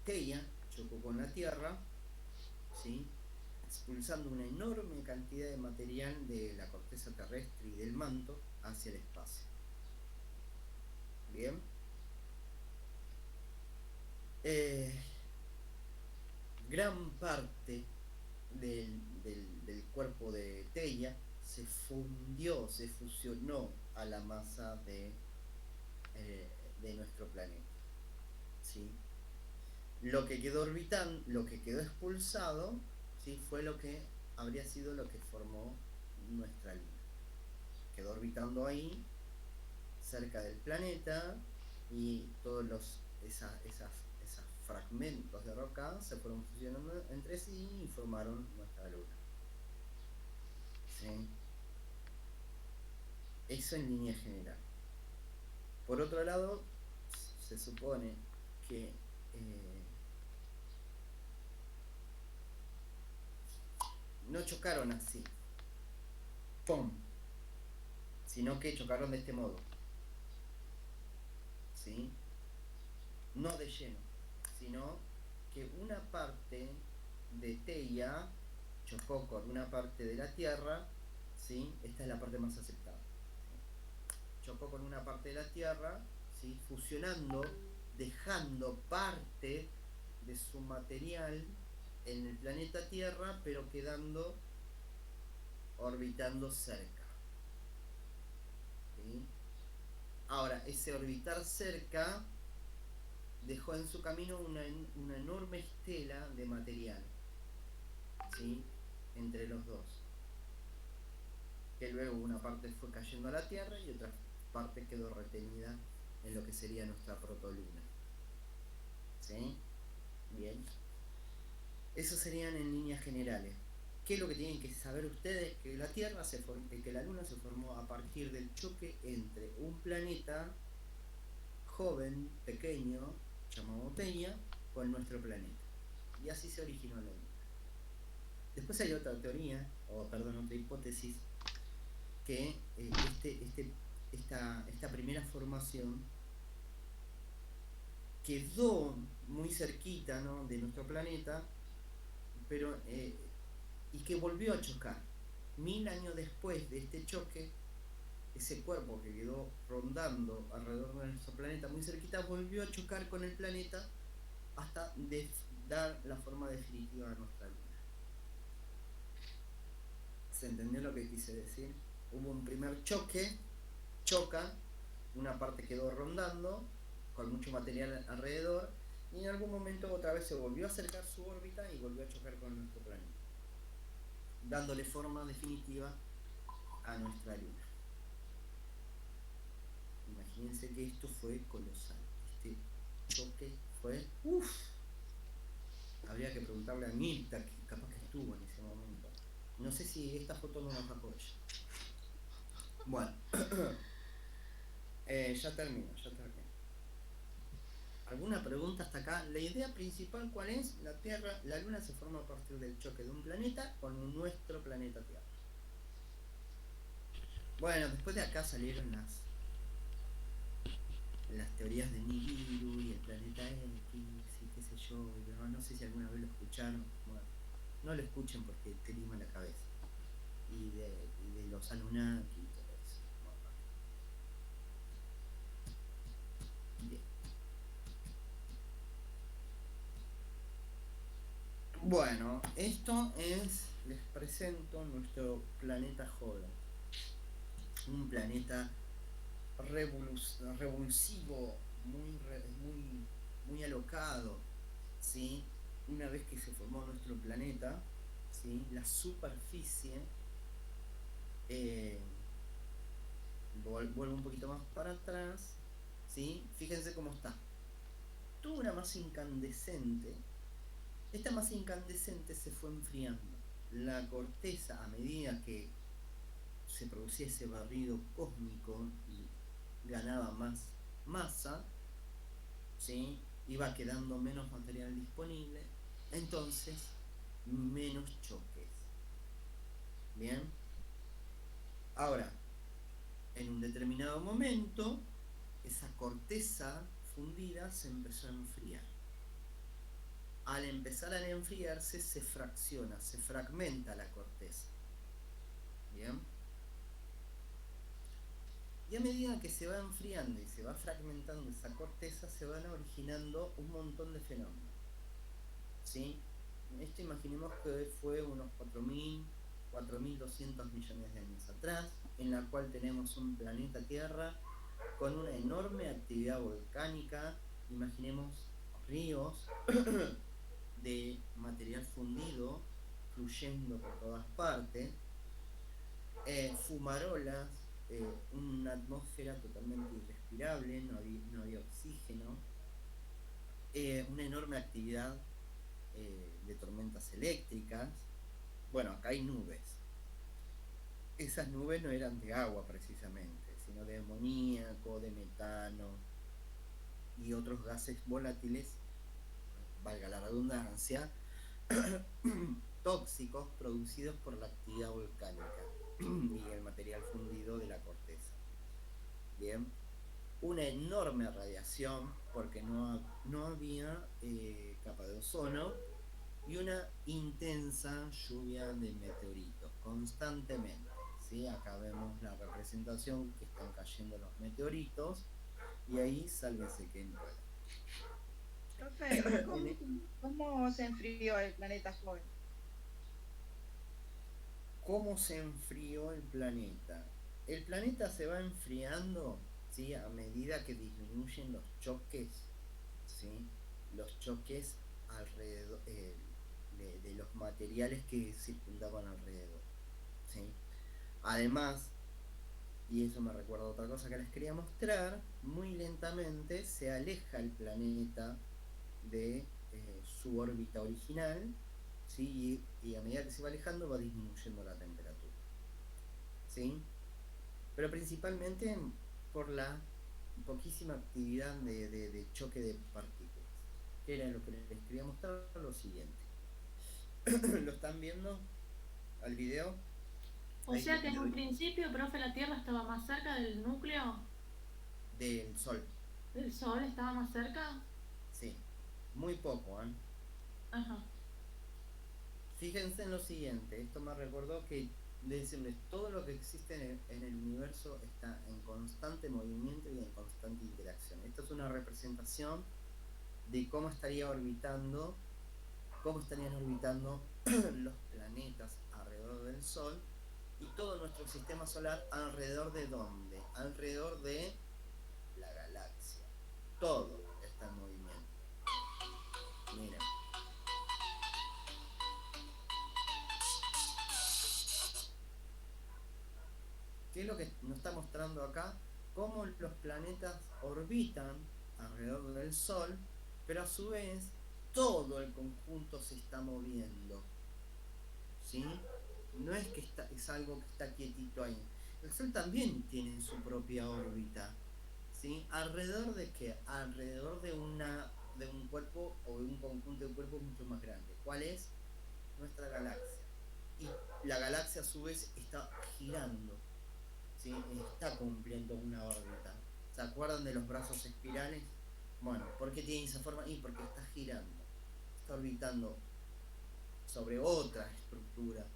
Teia chocó con la Tierra, ¿sí? Expulsando una enorme cantidad de material de la corteza terrestre y del manto hacia el espacio. Bien. Gran parte del cuerpo de Teia se fundió, se fusionó a la masa de nuestro planeta, ¿sí? Lo que quedó orbitando, lo que quedó expulsado, ¿sí? Fue lo que habría sido lo que formó nuestra luna. Quedó orbitando ahí, cerca del planeta, y todos esos fragmentos de roca se fueron fusionando entre sí y formaron nuestra luna, ¿sí? Eso en línea general. Por otro lado, se supone que no chocaron así, ¡pum!, sino que chocaron de este modo, ¿sí? No de lleno, sino que una parte de Teia chocó con una parte de la Tierra, ¿sí? Esta es la parte más aceptada, ¿sí? Chocó con una parte de la Tierra, ¿sí? Fusionando, dejando parte de su material en el planeta Tierra, pero quedando orbitando cerca, ¿sí? Ahora, ese orbitar cerca dejó en su camino una enorme estela de material, ¿sí? Entre los dos, que luego una parte fue cayendo a la Tierra y otra parte quedó retenida en lo que sería nuestra protoluna, ¿Sí? Bien. Eso serían en líneas generales. ¿Qué es lo que tienen que saber ustedes? Que que la Luna se formó a partir del choque entre un planeta joven, pequeño, llamado Teia, con nuestro planeta. Y así se originó la Luna. Después hay otra teoría, otra hipótesis, que esta primera formación quedó muy cerquita, ¿no?, de nuestro planeta, pero y que volvió a chocar. 1000 años después de este choque, ese cuerpo que quedó rondando alrededor de nuestro planeta muy cerquita volvió a chocar con el planeta hasta dar la forma definitiva a nuestra Luna. ¿Se entendió lo que quise decir? Hubo un primer choque, choca, una parte quedó rondando con mucho material alrededor y en algún momento otra vez se volvió a acercar su órbita y volvió a chocar con nuestro planeta, dándole forma definitiva a nuestra Luna. Imagínense que esto fue colosal. Este choque fue... Habría que preguntarle a Mirta, que capaz que estuvo en ese momento. No sé si esta foto no la sacó ella. Bueno, ya termino. ¿Alguna pregunta hasta acá? La idea principal, ¿cuál es? La Luna se forma a partir del choque de un planeta con nuestro planeta Tierra. Bueno, después de acá salieron las teorías de Nibiru y el planeta X y qué sé yo, no sé si alguna vez lo escucharon. Bueno, no lo escuchen porque te lima la cabeza. Y de los Anunnaki y todo eso. Bien. Bueno, esto es, les presento nuestro planeta joven. Un planeta revulsivo, muy alocado, ¿sí? Una vez que se formó nuestro planeta, ¿sí?, la superficie, vuelvo un poquito más para atrás, ¿sí? Fíjense cómo está. Tuvo una masa incandescente. Esta masa incandescente se fue enfriando. La corteza, a medida que se producía ese barrido cósmico y ganaba más masa, ¿sí?, iba quedando menos material disponible, entonces menos choques. Bien. Ahora, en un determinado momento, esa corteza fundida se empezó a enfriar. Al empezar a enfriarse, se fracciona, se fragmenta la corteza. Bien. Y a medida que se va enfriando y se va fragmentando esa corteza, se van originando un montón de fenómenos. ¿Sí? Esto imaginemos que fue unos 4.200 millones de años atrás, en la cual tenemos un planeta Tierra con una enorme actividad volcánica. Imaginemos ríos de material fundido fluyendo por todas partes, fumarolas, una atmósfera totalmente irrespirable, no había oxígeno, una enorme actividad de tormentas eléctricas. Bueno, acá hay nubes. Esas nubes no eran de agua precisamente, sino de amoníaco, de metano y otros gases volátiles, valga la redundancia, tóxicos producidos por la actividad volcánica y el material fundido de la corteza. Bien, una enorme radiación porque no había capa de ozono y una intensa lluvia de meteoritos constantemente. ¿Sí? Acá vemos la representación que están cayendo los meteoritos y ahí sálvese quien pueda. Profe, ¿cómo se enfrió el planeta joven? ¿Cómo se enfrió el planeta? El planeta se va enfriando, ¿sí?, a medida que disminuyen los choques, ¿sí?, los choques alrededor de los materiales que circundaban alrededor, ¿sí? Además, y eso me recuerda a otra cosa que les quería mostrar, muy lentamente se aleja el planeta de su órbita original, ¿sí? Y a medida que se va alejando va disminuyendo la temperatura, ¿sí? Pero principalmente por la poquísima actividad de choque de partículas, que era lo que les quería mostrar. Lo siguiente. ¿Lo están viendo al video? O sea que en un principio, profe, la Tierra estaba más cerca del núcleo del Sol. del Sol, estaba más cerca. Sí, muy poco, ¿eh? Ajá. Fíjense en lo siguiente, esto me recordó que decirles, todo lo que existe en el universo está en constante movimiento y en constante interacción. Esto es una representación de cómo estarían orbitando los planetas alrededor del Sol y todo nuestro sistema solar alrededor de ¿dónde? Alrededor de la galaxia. Todo está en movimiento. Miren. ¿Qué es lo que nos está mostrando acá? Cómo los planetas orbitan alrededor del Sol, pero a su vez todo el conjunto se está moviendo, ¿sí? No es que es algo que está quietito ahí. El Sol también tiene su propia órbita, ¿sí? ¿Alrededor de qué? Alrededor de un cuerpo o de un conjunto de cuerpos mucho más grande. ¿Cuál es? Nuestra galaxia. Y la galaxia a su vez está girando, ¿sí? Está cumpliendo una órbita. ¿Se acuerdan de los brazos espirales? Bueno, ¿por qué tiene esa forma? Y porque está girando, está orbitando sobre otra estructura,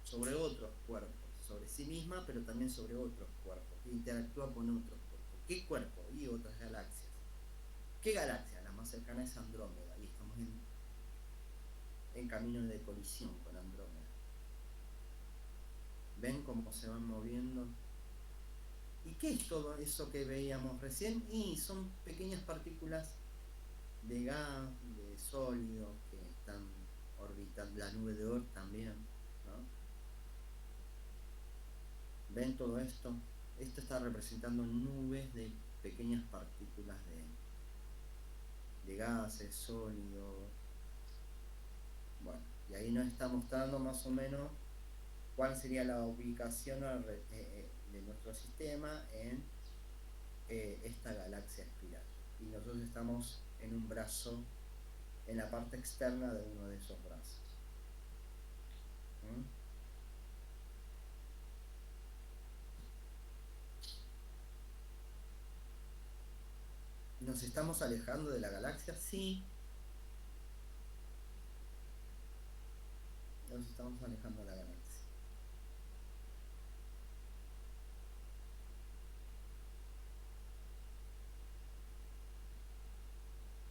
sobre otros cuerpos, sobre sí misma, pero también sobre otros cuerpos, que interactúa con otros cuerpos. ¿Qué cuerpo? Y otras galaxias. ¿Qué galaxia? La más cercana es Andrómeda, y estamos en camino de colisión con Andrómeda. ¿Ven cómo se van moviendo? ¿Y qué es todo eso que veíamos recién? Y son pequeñas partículas de gas, de sólido, que están orbitando, la nube de Oort también, ¿no? ¿Ven todo esto? Esto está representando nubes de pequeñas partículas de gases, sólidos. Bueno, y ahí nos está mostrando más o menos cuál sería la ubicación de nuestro sistema en esta galaxia espiral. Y nosotros estamos en un brazo, en la parte externa de uno de esos brazos. ¿Nos estamos alejando de la galaxia? Sí. Nos estamos alejando de la galaxia.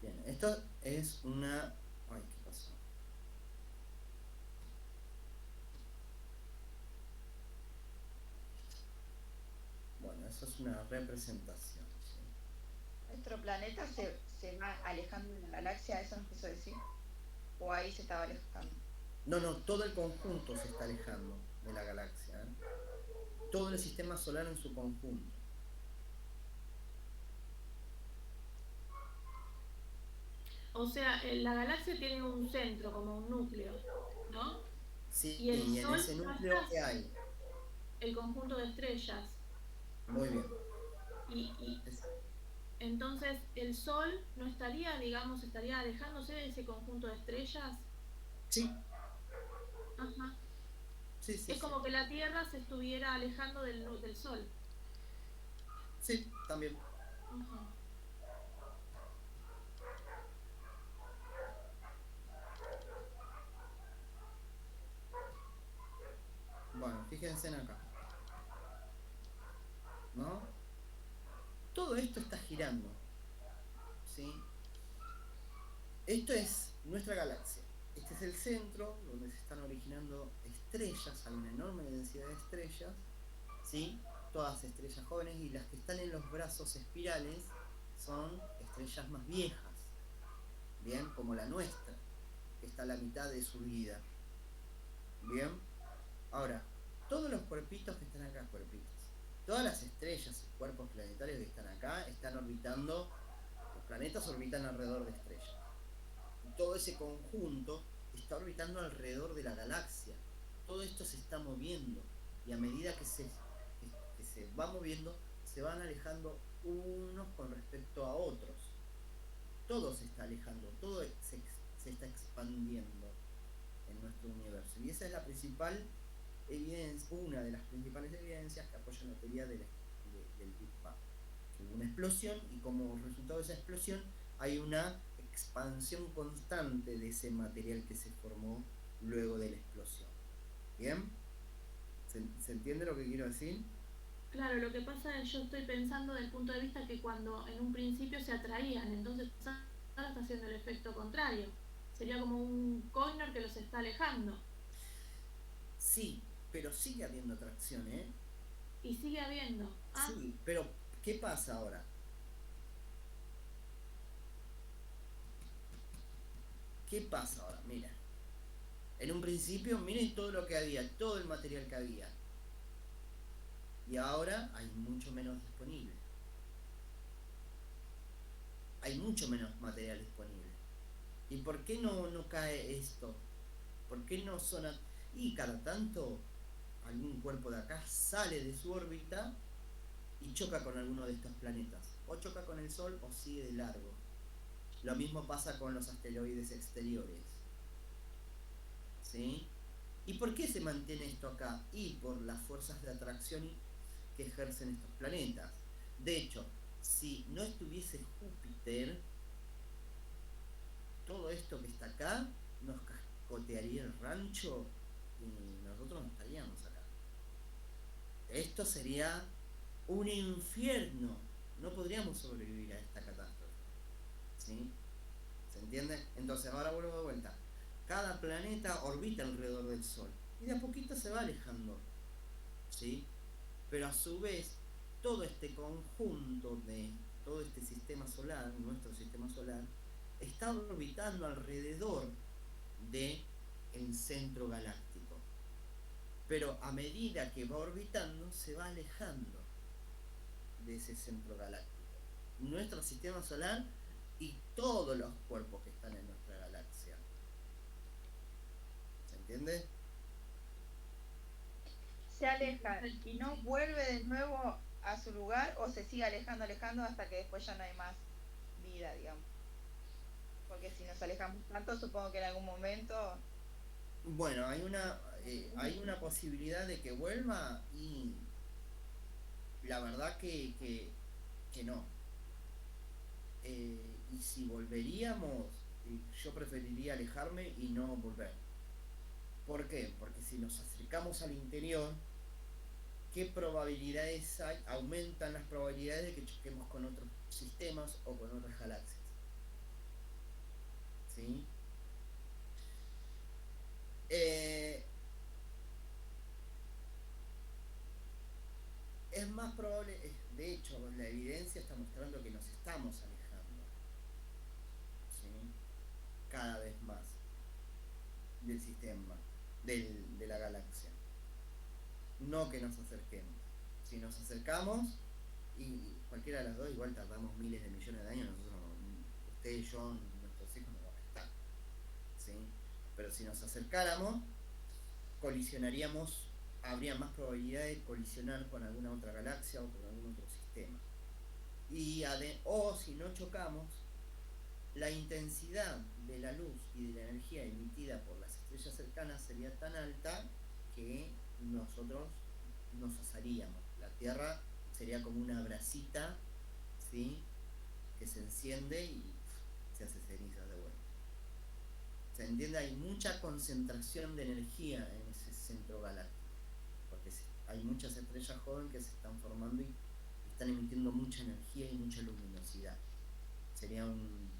Bien, esto es una... Ay, ¿qué pasó? Bueno, eso es una representación, ¿sí? ¿Nuestro planeta se va alejando de la galaxia? ¿Eso nos quiso decir? ¿O ahí se estaba alejando? No, todo el conjunto se está alejando de la galaxia, ¿eh? Todo el sistema solar en su conjunto. O sea, la galaxia tiene un centro, como un núcleo, ¿no? Sí, y el y en Sol ese núcleo, ¿qué hay? El conjunto de estrellas. Muy bien. Y entonces el Sol no estaría, digamos, estaría alejándose de ese conjunto de estrellas. Sí. Ajá. Sí, es como que la Tierra se estuviera alejando del Sol. Sí, también. Ajá. Bueno, fíjense en acá, ¿no? Todo esto está girando, ¿sí? Esto es nuestra galaxia. Este es el centro donde se están originando estrellas, hay una enorme densidad de estrellas, ¿sí? Todas estrellas jóvenes, y las que están en los brazos espirales son estrellas más viejas, bien, como la nuestra, que está a la mitad de su vida. Bien, ahora, todos los cuerpitos que están acá, todas las estrellas y cuerpos planetarios que están acá están orbitando, los planetas orbitan alrededor de estrellas, todo ese conjunto está orbitando alrededor de la galaxia. Todo esto se está moviendo y a medida que se va moviendo, se van alejando unos con respecto a otros. Todo se está alejando, todo se está expandiendo en nuestro universo. Y esa es la principal evidencia, una de las principales evidencias que apoyan la teoría del Big Bang. Hubo una explosión y como resultado de esa explosión hay una expansión constante de ese material que se formó luego de la explosión. ¿Bien? ¿Se entiende lo que quiero decir? Claro, lo que pasa es yo estoy pensando desde el punto de vista que cuando en un principio se atraían, entonces ahora está haciendo el efecto contrario. Sería como un corner que los está alejando. Sí, pero sigue habiendo atracción, ¿eh? Y sigue habiendo. Sí, pero ¿qué pasa ahora? ¿Qué pasa ahora? Mira. En un principio, miren todo lo que había, todo el material que había. Y ahora hay mucho menos disponible. Hay mucho menos material disponible. ¿Y por qué no cae esto? ¿Por qué no son... Y cada tanto algún cuerpo de acá sale de su órbita y choca con alguno de estos planetas. O choca con el Sol o sigue de largo. Lo mismo pasa con los asteroides exteriores. ¿Sí? ¿Y por qué se mantiene esto acá? Y por las fuerzas de atracción que ejercen estos planetas. De hecho, si no estuviese Júpiter, todo esto que está acá nos cascotearía el rancho y nosotros no estaríamos acá. Esto sería un infierno. No podríamos sobrevivir a esta catástrofe. ¿Sí? ¿Se entiende? Entonces ahora vuelvo de vuelta. Cada planeta orbita alrededor del Sol y de a poquito se va alejando. ¿Sí? Pero a su vez, todo este conjunto de todo este sistema solar, nuestro sistema solar, está orbitando alrededor del centro galáctico. Pero a medida que va orbitando, se va alejando de ese centro galáctico. Nuestro sistema solar y todos los cuerpos que están en nuestra galaxia. ¿Se entiende? Se aleja y no vuelve de nuevo a su lugar o se sigue alejando hasta que después ya no hay más vida, digamos. Porque si nos alejamos tanto, supongo que en algún momento... Bueno, hay una posibilidad de que vuelva y la verdad que no. Y si volveríamos, yo preferiría alejarme y no volver. ¿Por qué? Porque si nos acercamos al interior, ¿qué probabilidades hay? Aumentan las probabilidades de que choquemos con otros sistemas o con otras galaxias. ¿Sí? Es más probable, de hecho, la evidencia está mostrando que nos estamos alejando, ¿sí? Cada vez más del sistema, de la galaxia. No que nos acerquemos. Si nos acercamos, y cualquiera de las dos, igual tardamos miles de millones de años, nosotros, usted y yo, nuestros hijos no van a estar, ¿sí? Pero si nos acercáramos, colisionaríamos, habría más probabilidad de colisionar con alguna otra galaxia o con algún otro sistema. O si no chocamos, la intensidad de la luz y de la energía emitida por las estrellas cercanas sería tan alta que nosotros nos asaríamos. La Tierra sería como una brasita, ¿sí?, que se enciende y se hace cenizas de vuelta. ¿Se entiende? Hay mucha concentración de energía en ese centro galáctico, porque hay muchas estrellas jóvenes que se están formando y están emitiendo mucha energía y mucha luminosidad. Sería un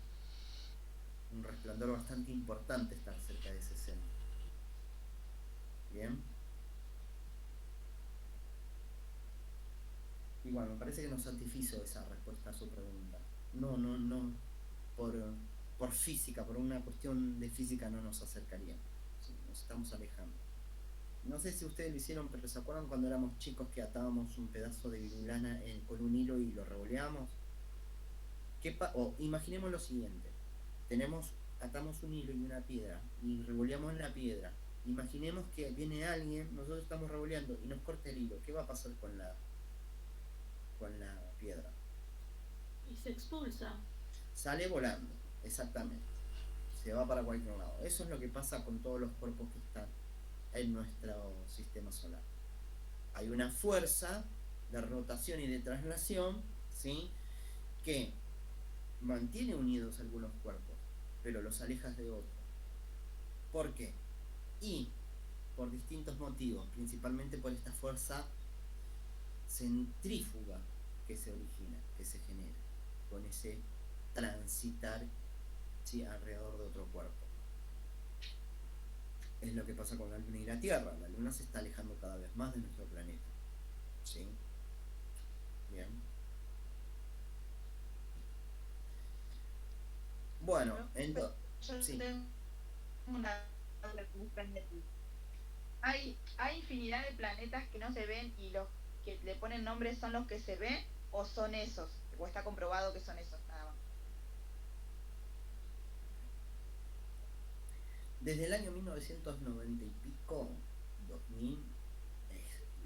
resplandor bastante importante estar cerca de ese centro. ¿Bien? Y bueno, me parece que nos satisfizo esa respuesta a su pregunta. No, por física, por una cuestión de física no nos acercaríamos, ¿sí? Nos estamos alejando. No sé si ustedes lo hicieron, pero ¿se acuerdan cuando éramos chicos que atábamos un pedazo de virulana con un hilo y lo revoleábamos? Imaginemos lo siguiente. atamos un hilo y una piedra y revoleamos la piedra, imaginemos que viene alguien, nosotros estamos revoleando y nos corta el hilo, ¿qué va a pasar con la piedra? Y se expulsa. Sale volando, exactamente. Se va para cualquier lado. Eso es lo que pasa con todos los cuerpos que están en nuestro sistema solar. Hay una fuerza de rotación y de traslación, ¿sí?, que mantiene unidos algunos cuerpos, pero los alejas de otros. ¿Por qué? Y por distintos motivos, principalmente por esta fuerza centrífuga que se origina, que se genera con ese transitar, ¿sí?, alrededor de otro cuerpo. Es lo que pasa con la Luna y la Tierra. La Luna se está alejando cada vez más de nuestro planeta, ¿sí? Bien. Bueno, yo sí. tengo una duda de ti. Hay infinidad de planetas que no se ven y los que le ponen nombres son los que se ven o son esos, o está comprobado que son esos nada más. Desde el año 1990 y pico, 2000,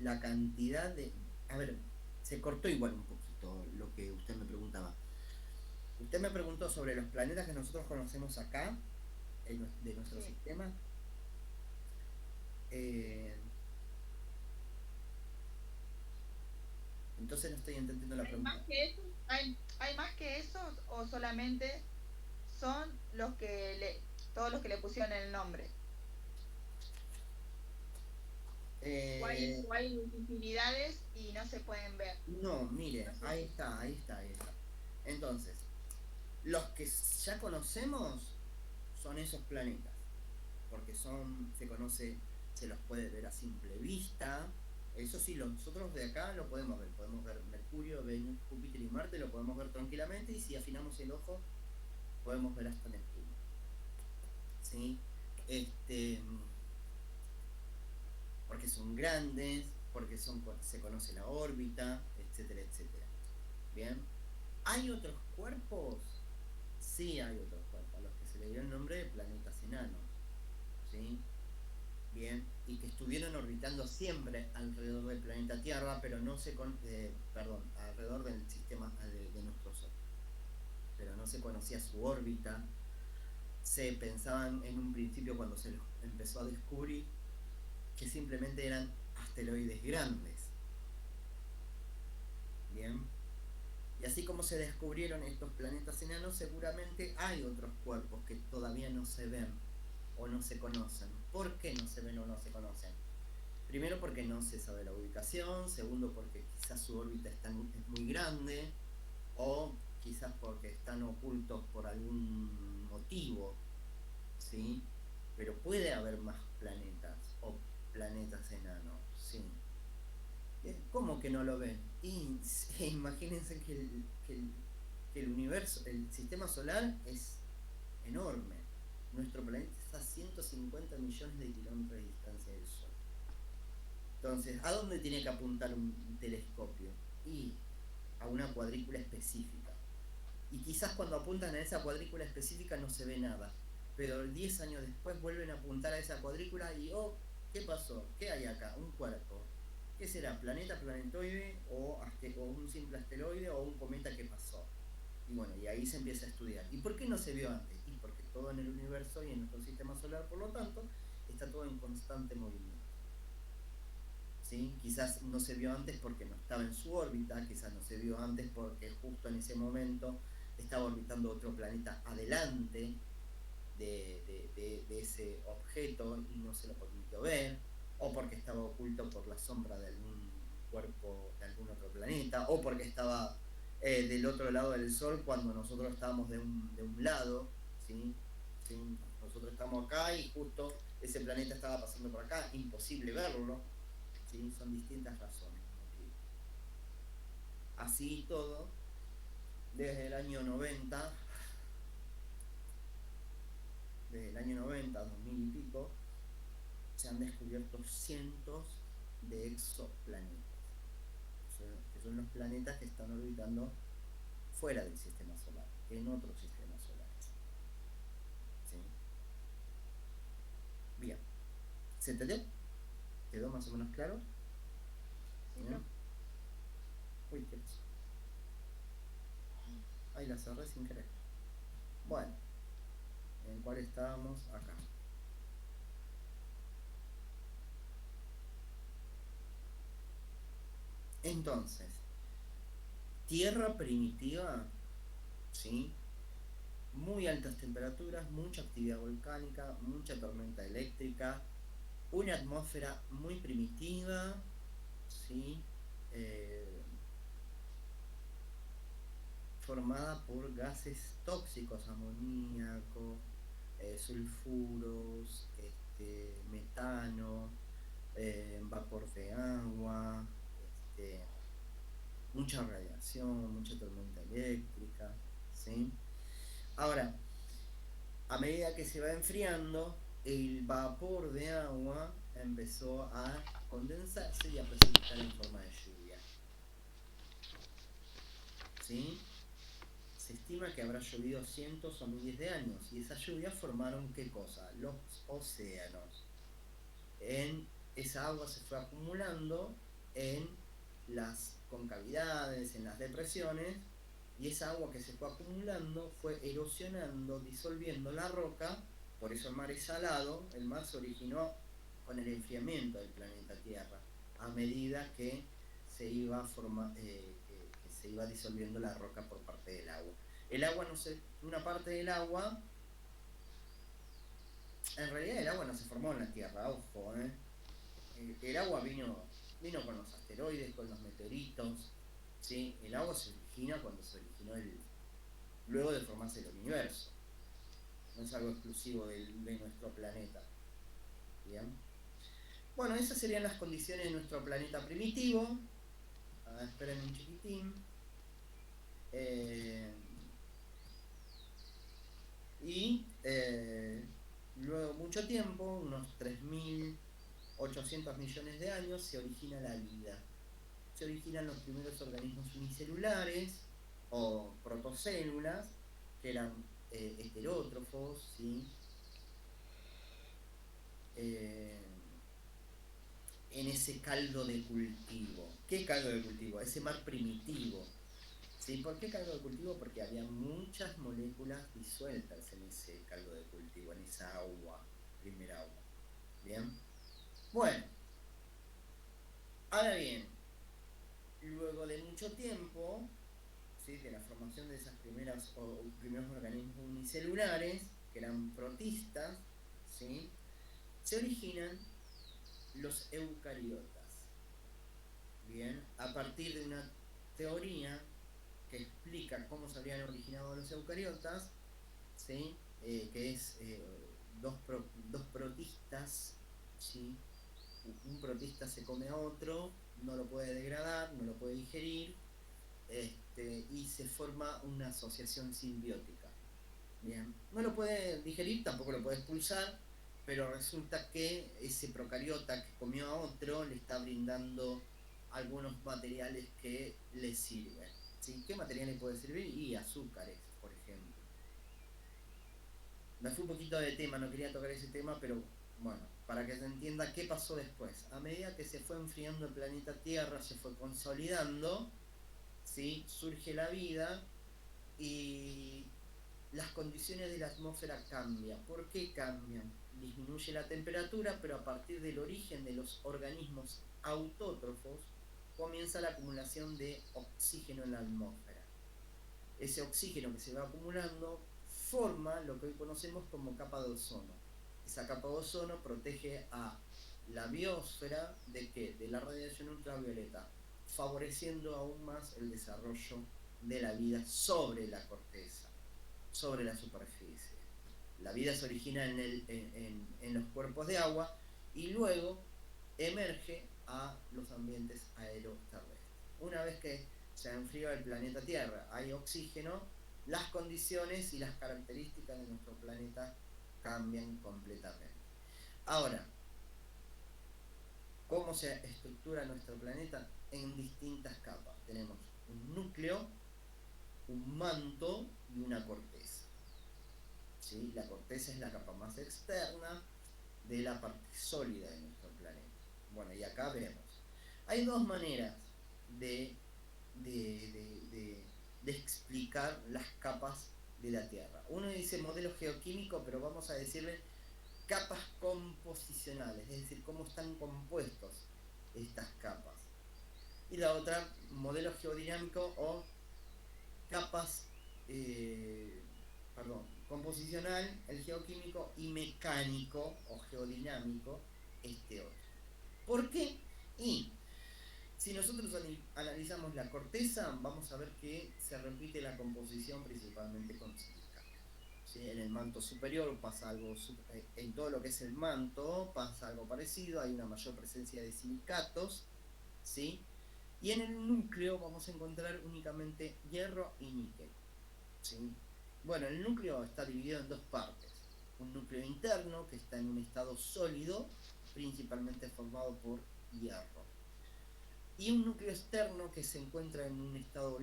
la cantidad de... A ver, se cortó igual un poquito lo que usted me preguntaba. Usted me preguntó sobre los planetas que nosotros conocemos acá, de nuestro sistema. Entonces no estoy entendiendo la pregunta. ¿Hay más que esos o solamente son los que todos los que le pusieron el nombre? O hay infinidades y no se pueden ver. No, mire, no sé. Ahí está. Entonces, los que ya conocemos son esos planetas, porque se los puede ver a simple vista. Eso sí, nosotros de acá lo podemos ver Mercurio, Venus, Júpiter y Marte, lo podemos ver tranquilamente, y si afinamos el ojo podemos ver hasta Neptuno, ¿sí? Porque son grandes, porque se conoce la órbita, etcétera, etcétera. Bien. ¿Hay otros cuerpos? Sí, hay otros cuerpos, a los que se le dio el nombre de planetas enanos, ¿sí? Bien, y que estuvieron orbitando siempre alrededor del planeta Tierra, pero no se alrededor del sistema de nuestro Sol, pero no se conocía su órbita. Se pensaban en un principio, cuando se los empezó a descubrir, que simplemente eran asteroides grandes. Bien, y así como se descubrieron estos planetas enanos, seguramente hay otros cuerpos que todavía no se ven o no se conocen. ¿Por qué no se ven o no se conocen? Primero, porque no se sabe la ubicación. Segundo, porque quizás su órbita es muy grande, o quizás porque están ocultos por algún motivo, ¿sí? Pero puede haber más planetas o planetas enanos, ¿sí? ¿Cómo que no lo ven? Y imagínense que el universo, el sistema solar es enorme. Nuestro planeta está a 150 millones de kilómetros de distancia del Sol. Entonces, ¿a dónde tiene que apuntar un telescopio? Y a una cuadrícula específica. Y quizás cuando apuntan a esa cuadrícula específica no se ve nada, pero 10 años después vuelven a apuntar a esa cuadrícula y ¿qué pasó? ¿Qué hay acá? Un cuerpo. ¿Qué será? ¿Planeta, planetoide o un simple asteroide o un cometa que pasó? Y bueno, y ahí se empieza a estudiar. ¿Y por qué no se vio antes? Y porque todo en el universo y en nuestro sistema solar, por lo tanto, está todo en constante movimiento, ¿sí? Quizás no se vio antes porque no estaba en su órbita, quizás no se vio antes porque justo en ese momento estaba orbitando otro planeta adelante de ese objeto y no se lo permitió ver, o porque estaba oculto por la sombra de algún cuerpo de algún otro planeta, o porque estaba del otro lado del Sol cuando nosotros estábamos de un lado, ¿sí? ¿Sí? Nosotros estamos acá y justo ese planeta estaba pasando por acá, imposible verlo, ¿sí? Son distintas razones. Así todo, desde el año 90, 2000 y pico, se han descubierto cientos de exoplanetas, que son los planetas que están orbitando fuera del sistema solar, en otros sistemas solares, ¿sí? ¿Se entendió? ¿Quedó más o menos claro? Sí, ¿Bien? Uy, ¿qué pasó? Ahí la cerré sin querer. Bueno, ¿en cuál estábamos? Acá. Entonces, tierra primitiva, ¿sí? Muy altas temperaturas, mucha actividad volcánica, mucha tormenta eléctrica, una atmósfera muy primitiva, ¿sí? Formada por gases tóxicos, amoníaco, sulfuros, metano, vapor de agua, mucha radiación, mucha tormenta eléctrica, ¿sí? Ahora, a medida que se va enfriando, el vapor de agua empezó a condensarse y a precipitar en forma de lluvia, ¿sí? Se estima que habrá llovido cientos o miles de años y esas lluvias formaron ¿qué cosa? Los océanos. Esa agua se fue acumulando en las concavidades, en las depresiones, y esa agua que se fue acumulando fue erosionando, disolviendo la roca. Por eso el mar es salado. El mar se originó con el enfriamiento del planeta Tierra, a medida que se iba que se iba disolviendo la roca por parte del agua. El agua una parte del agua, en realidad el agua no se formó en la Tierra, ojo, el agua vino con los asteroides, con los meteoritos, ¿sí? El agua se origina cuando se originó luego de formarse el universo. No es algo exclusivo de nuestro planeta. ¿Bien? Bueno, esas serían las condiciones de nuestro planeta primitivo. Esperen un chiquitín. Luego mucho tiempo, unos 3.800 millones de años, se origina la vida. Se originan los primeros organismos unicelulares o protocélulas, que eran heterótrofos, ¿sí? En ese caldo de cultivo. ¿Qué caldo de cultivo? Ese mar primitivo. ¿Sí? ¿Por qué caldo de cultivo? Porque había muchas moléculas disueltas en ese caldo de cultivo, en esa agua, primera agua. ¿Bien? Bueno. Ahora bien, luego de mucho tiempo, ¿sí? De la formación de esas primeros organismos unicelulares, que eran protistas, ¿sí? Se originan los eucariotas. Bien, a partir de una teoría que explica cómo se habrían originado los eucariotas, ¿sí? Que es dos protistas, ¿sí? Un protista se come a otro, no lo puede degradar, no lo puede digerir, y se forma una asociación simbiótica. Bien, no lo puede digerir, tampoco lo puede expulsar, pero resulta que ese procariota que comió a otro le está brindando algunos materiales que le sirven. ¿Sí? ¿Qué materiales puede servir? Y azúcares, por ejemplo. Me fui un poquito de tema, no quería tocar ese tema, pero bueno, para que se entienda qué pasó después. A medida que se fue enfriando el planeta Tierra, se fue consolidando, ¿sí? Surge la vida y las condiciones de la atmósfera cambian. ¿Por qué cambian? Disminuye la temperatura, pero a partir del origen de los organismos autótrofos comienza la acumulación de oxígeno en la atmósfera. Ese oxígeno que se va acumulando forma lo que hoy conocemos como capa de ozono. Esa capa de ozono protege a la biosfera ¿de qué? De la radiación ultravioleta, favoreciendo aún más el desarrollo de la vida sobre la corteza, sobre la superficie. La vida se origina en los cuerpos de agua y luego emerge a los ambientes aeroterrestres. Una vez que se enfría el planeta Tierra, hay oxígeno, las condiciones y las características de nuestro planeta cambian completamente. Ahora, ¿cómo se estructura nuestro planeta? En distintas capas. Tenemos un núcleo, un manto y una corteza. ¿Sí? La corteza es la capa más externa, de la parte sólida de nuestro planeta. Bueno, y acá vemos. Hay dos maneras de explicar las capas de la Tierra. Uno dice modelo geoquímico, pero vamos a decirle capas composicionales, es decir, cómo están compuestos estas capas. Y la otra, modelo geodinámico o capas, composicional, el geoquímico, y mecánico o geodinámico, este otro. ¿Por qué? Y si nosotros analizamos la corteza, vamos a ver que se repite la composición principalmente con silicato. ¿Sí? En el manto superior pasa algo, en todo lo que es el manto pasa algo parecido, hay una mayor presencia de silicatos, ¿sí? Y en el núcleo vamos a encontrar únicamente hierro y níquel, ¿sí? Bueno, el núcleo está dividido en dos partes. Un núcleo interno que está en un estado sólido, principalmente formado por hierro. Y un núcleo externo que se encuentra en un estado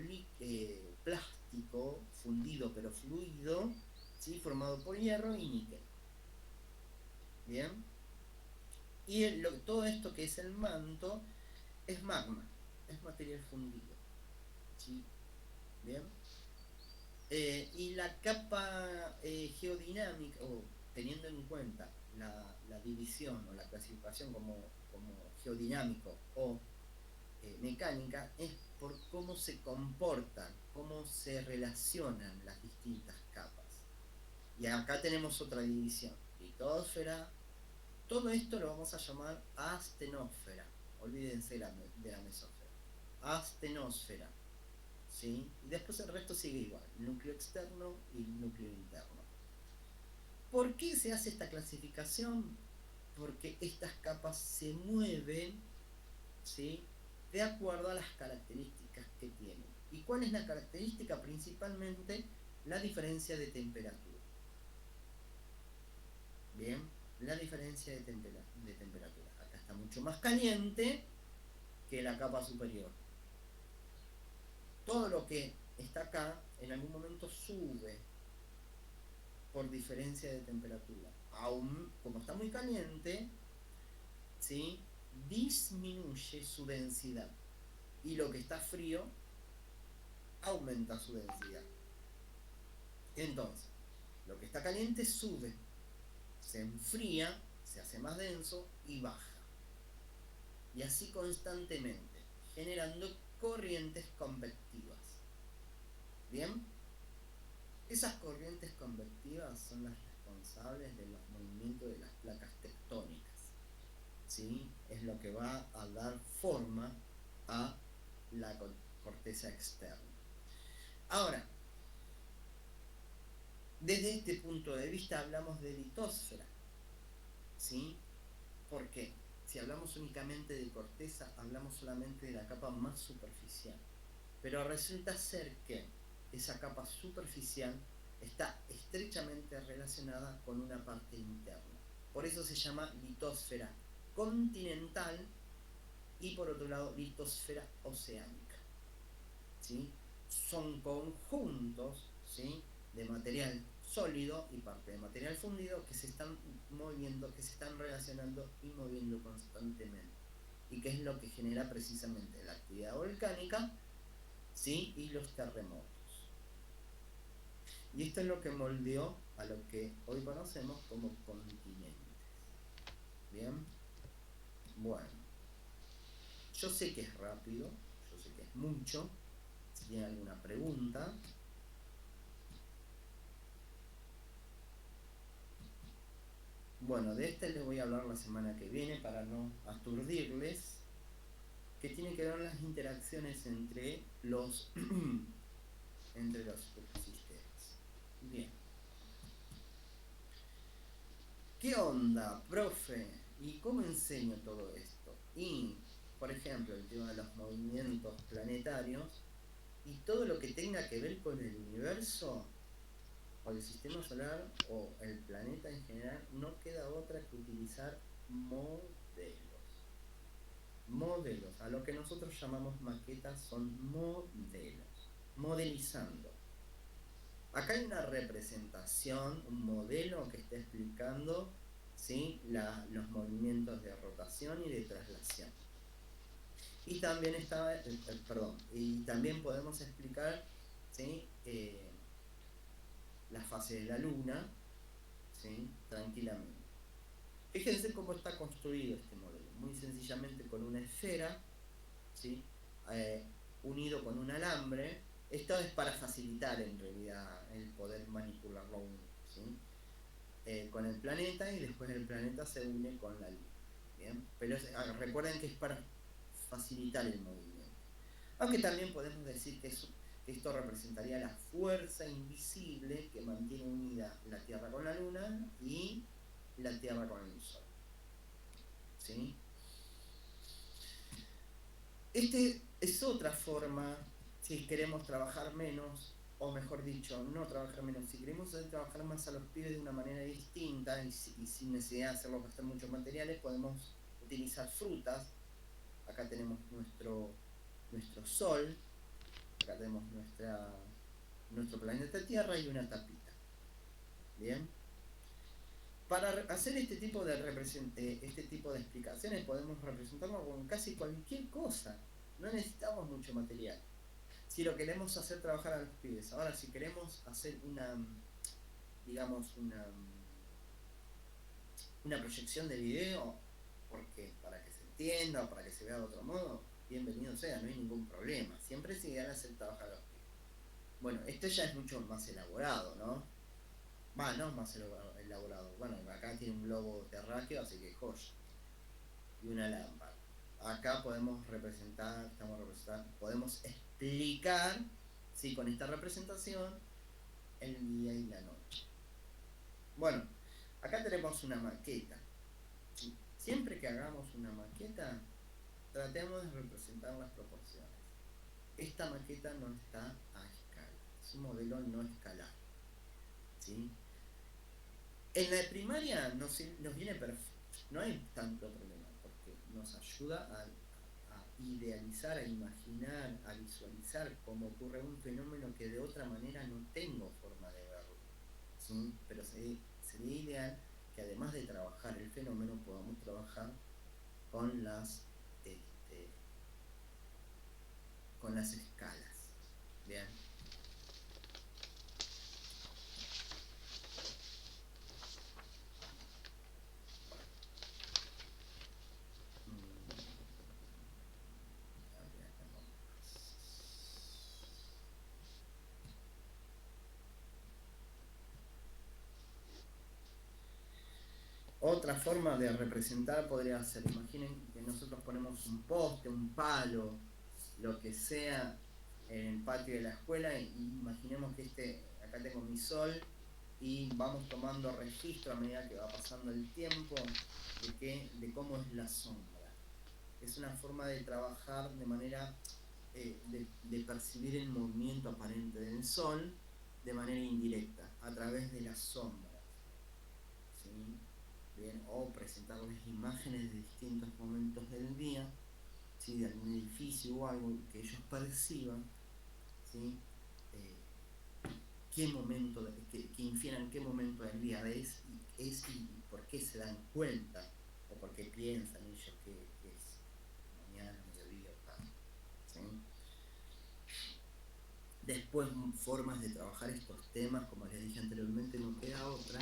plástico, fundido pero fluido, ¿sí? Formado por hierro y níquel. Bien. Y todo esto que es el manto es magma, es material fundido, ¿sí? Bien. Y la capa geodinámica, o teniendo en cuenta la división o la clasificación como geodinámico o mecánica, es por cómo se comportan, cómo se relacionan las distintas capas. Y acá tenemos otra división: litosfera. Todo esto lo vamos a llamar astenósfera. Olvídense de la mesósfera. Astenósfera, ¿sí? Y después el resto sigue igual: núcleo externo y núcleo interno. ¿Por qué se hace esta clasificación? Porque estas capas se mueven, ¿sí?, de acuerdo a las características que tienen. ¿Y cuál es la característica? Principalmente la diferencia de temperatura. Bien, la diferencia de temperatura. Acá está mucho más caliente que la capa superior. Todo lo que está acá en algún momento sube por diferencia de temperatura. Aún, como está muy caliente, ¿sí?, disminuye su densidad, y lo que está frío aumenta su densidad. Entonces, lo que está caliente sube, se enfría, se hace más denso y baja, y así constantemente, generando corrientes convectivas. Bien, esas corrientes convectivas son las responsables de los movimientos de las placas tectónicas, ¿sí? Es lo que va a dar forma a la corteza externa. Ahora, desde este punto de vista hablamos de litosfera, ¿sí? ¿Por qué? Si hablamos únicamente de corteza, hablamos solamente de la capa más superficial. Pero resulta ser que esa capa superficial está estrechamente relacionada con una parte interna. Por eso se llama litosfera continental y, por otro lado, litosfera oceánica, ¿sí? Son conjuntos, ¿sí?, de material sólido y parte de material fundido que se están moviendo, que se están relacionando y moviendo constantemente, y que es lo que genera precisamente la actividad volcánica, ¿sí?, y los terremotos. Y esto es lo que moldeó a lo que hoy conocemos como continentes. Bien, bueno, yo sé que es rápido, yo sé que es mucho. Si tienen alguna pregunta. Bueno, de este les voy a hablar la semana que viene para no aturdirles, que tiene que ver las interacciones entre los ecosistemas. Bien. ¿Qué onda, profe? ¿Y cómo enseño todo esto? Y, por ejemplo, el tema de los movimientos planetarios y todo lo que tenga que ver con el universo o el sistema solar o el planeta en general, no queda otra que utilizar modelos. Modelos, a lo que nosotros llamamos maquetas, son modelos, modelizando. Acá hay una representación, un modelo que está explicando, ¿sí? Los movimientos de rotación y de traslación. Y también y también podemos explicar, ¿sí? La fase de la luna, ¿sí? Tranquilamente. Fíjense cómo está construido este modelo, muy sencillamente con una esfera, ¿sí? Unido con un alambre. Esto es para facilitar en realidad el poder manipularlo uno, ¿sí? Con el planeta, y después el planeta se une con la luna, ¿bien? Pero recuerden que es para facilitar el movimiento. Aunque también podemos decir que esto representaría la fuerza invisible que mantiene unida la Tierra con la Luna y la Tierra con el Sol, ¿sí? Este es otra forma, si queremos trabajar menos, o mejor dicho, no trabajar menos, si queremos trabajar más a los pibes de una manera distinta y sin necesidad de hacerlos gastar muchos materiales, podemos utilizar frutas. Acá tenemos nuestro Sol, acá tenemos nuestro planeta Tierra y una tapita. Bien. Para hacer este tipo de explicaciones podemos representarlo con casi cualquier cosa. No necesitamos mucho material. Si lo queremos hacer trabajar a los pibes. Ahora, si queremos hacer una proyección de video, porque para que se entienda o para que se vea de otro modo, bienvenido sea, no hay ningún problema. Siempre es ideal hacer trabajar a los pibes. Bueno, esto ya es mucho más elaborado, ¿no? No más elaborado. Bueno, acá tiene un globo terráqueo, así que joya. Y una lámpara. Acá podemos podemos explicar, ¿sí? Con esta representación, el día y la noche. Bueno, acá tenemos una maqueta. Siempre que hagamos una maqueta, tratemos de representar las proporciones. Esta maqueta no está a escala, es un modelo no escalar, ¿sí? En la primaria nos viene perfecto, no hay tanto problema, porque nos ayuda a idealizar, a imaginar, a visualizar cómo ocurre un fenómeno que de otra manera no tengo forma de verlo, ¿sí? Pero sería ideal que además de trabajar el fenómeno podamos trabajar con las escalas. Bien. Otra forma de representar podría ser, imaginen que nosotros ponemos un poste, un palo, lo que sea, en el patio de la escuela, y imaginemos que acá tengo mi sol, y vamos tomando registro a medida que va pasando el tiempo de cómo es la sombra. Es una forma de trabajar de manera de percibir el movimiento aparente del sol de manera indirecta, a través de las sombras, ¿sí? Bien, o presentarles imágenes de distintos momentos del día, ¿sí? De algún edificio o algo que ellos perciban, ¿sí? Qué momento, que infieran qué momento del día es y por qué se dan cuenta, o por qué piensan ellos que es mañana, mediodía o tarde, ¿sí? Después, formas de trabajar estos temas, como les dije anteriormente, no queda otra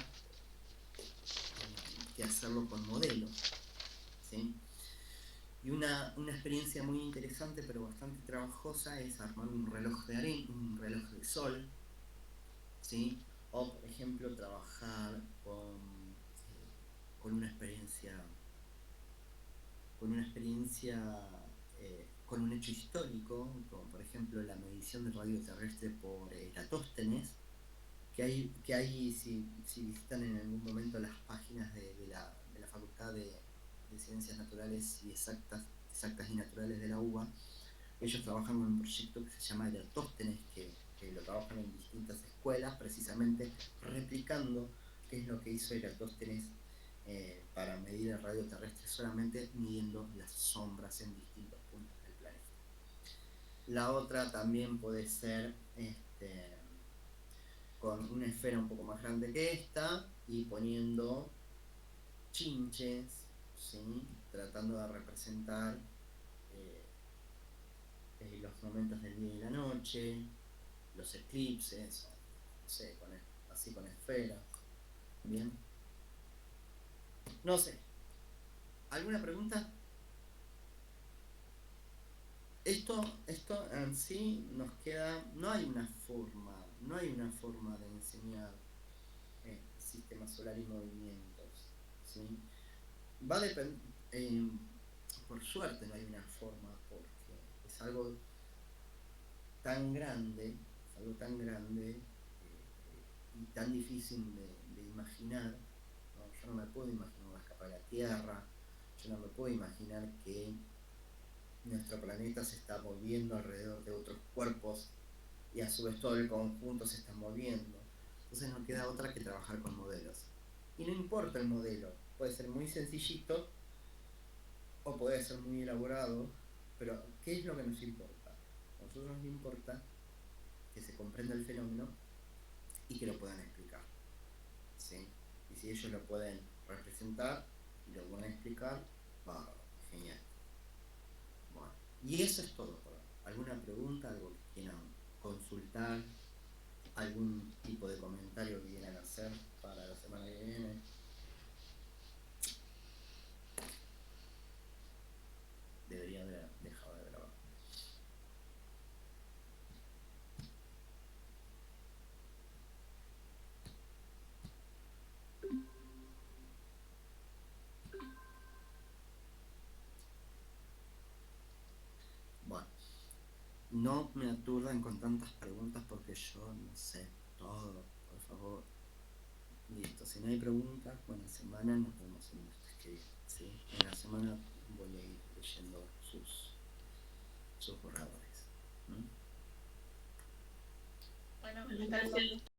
que hacerlo con modelos, ¿sí? Y una experiencia muy interesante pero bastante trabajosa es armar un reloj de arena, un reloj de sol, ¿sí? O por ejemplo trabajar con una experiencia con un hecho histórico, como por ejemplo la medición de radio terrestre por Eratóstenes, que hay si visitan en algún momento las páginas de la Facultad de Ciencias Naturales y Exactas y Naturales de la UBA, ellos trabajan en un proyecto que se llama Eratóstenes, que lo trabajan en distintas escuelas, precisamente replicando qué es lo que hizo Eratóstenes para medir el radio terrestre, solamente midiendo las sombras en distintos puntos del planeta. La otra también puede ser con una esfera un poco más grande que esta y poniendo chinches, ¿sí? Tratando de representar los momentos del día y la noche, los eclipses, no sé, así con esferas. Bien. No sé. ¿Alguna pregunta? Esto en sí nos queda, no hay una forma de enseñar sistema solar y movimientos, ¿sí? Va a depender, por suerte no hay una forma, porque es algo tan grande y tan difícil de imaginar, ¿no? Yo no me puedo imaginar la capa de la Tierra, yo no me puedo imaginar que nuestro planeta se está moviendo alrededor de otros cuerpos y a su vez todo el conjunto se está moviendo. Entonces no queda otra que trabajar con modelos. Y no importa el modelo, puede ser muy sencillito o puede ser muy elaborado, pero ¿qué es lo que nos importa? A nosotros nos importa que se comprenda el fenómeno y que lo puedan explicar, ¿sí? Y si ellos lo pueden representar y lo pueden explicar, bárbaro, genial. Bueno, y eso es todo por hoy. ¿Alguna pregunta, algo que quieran consultar, algún tipo de comentario que quieran hacer para la semana que viene? Debería haber dejado de grabar. Bueno, no me aturdan con tantas preguntas porque yo no sé todo, por favor. Listo, si no hay preguntas, buena semana, nos vemos el martes que viene, ¿sí? En la semana voy a ir leyendo sus borradores. Bueno, Bueno, gracias.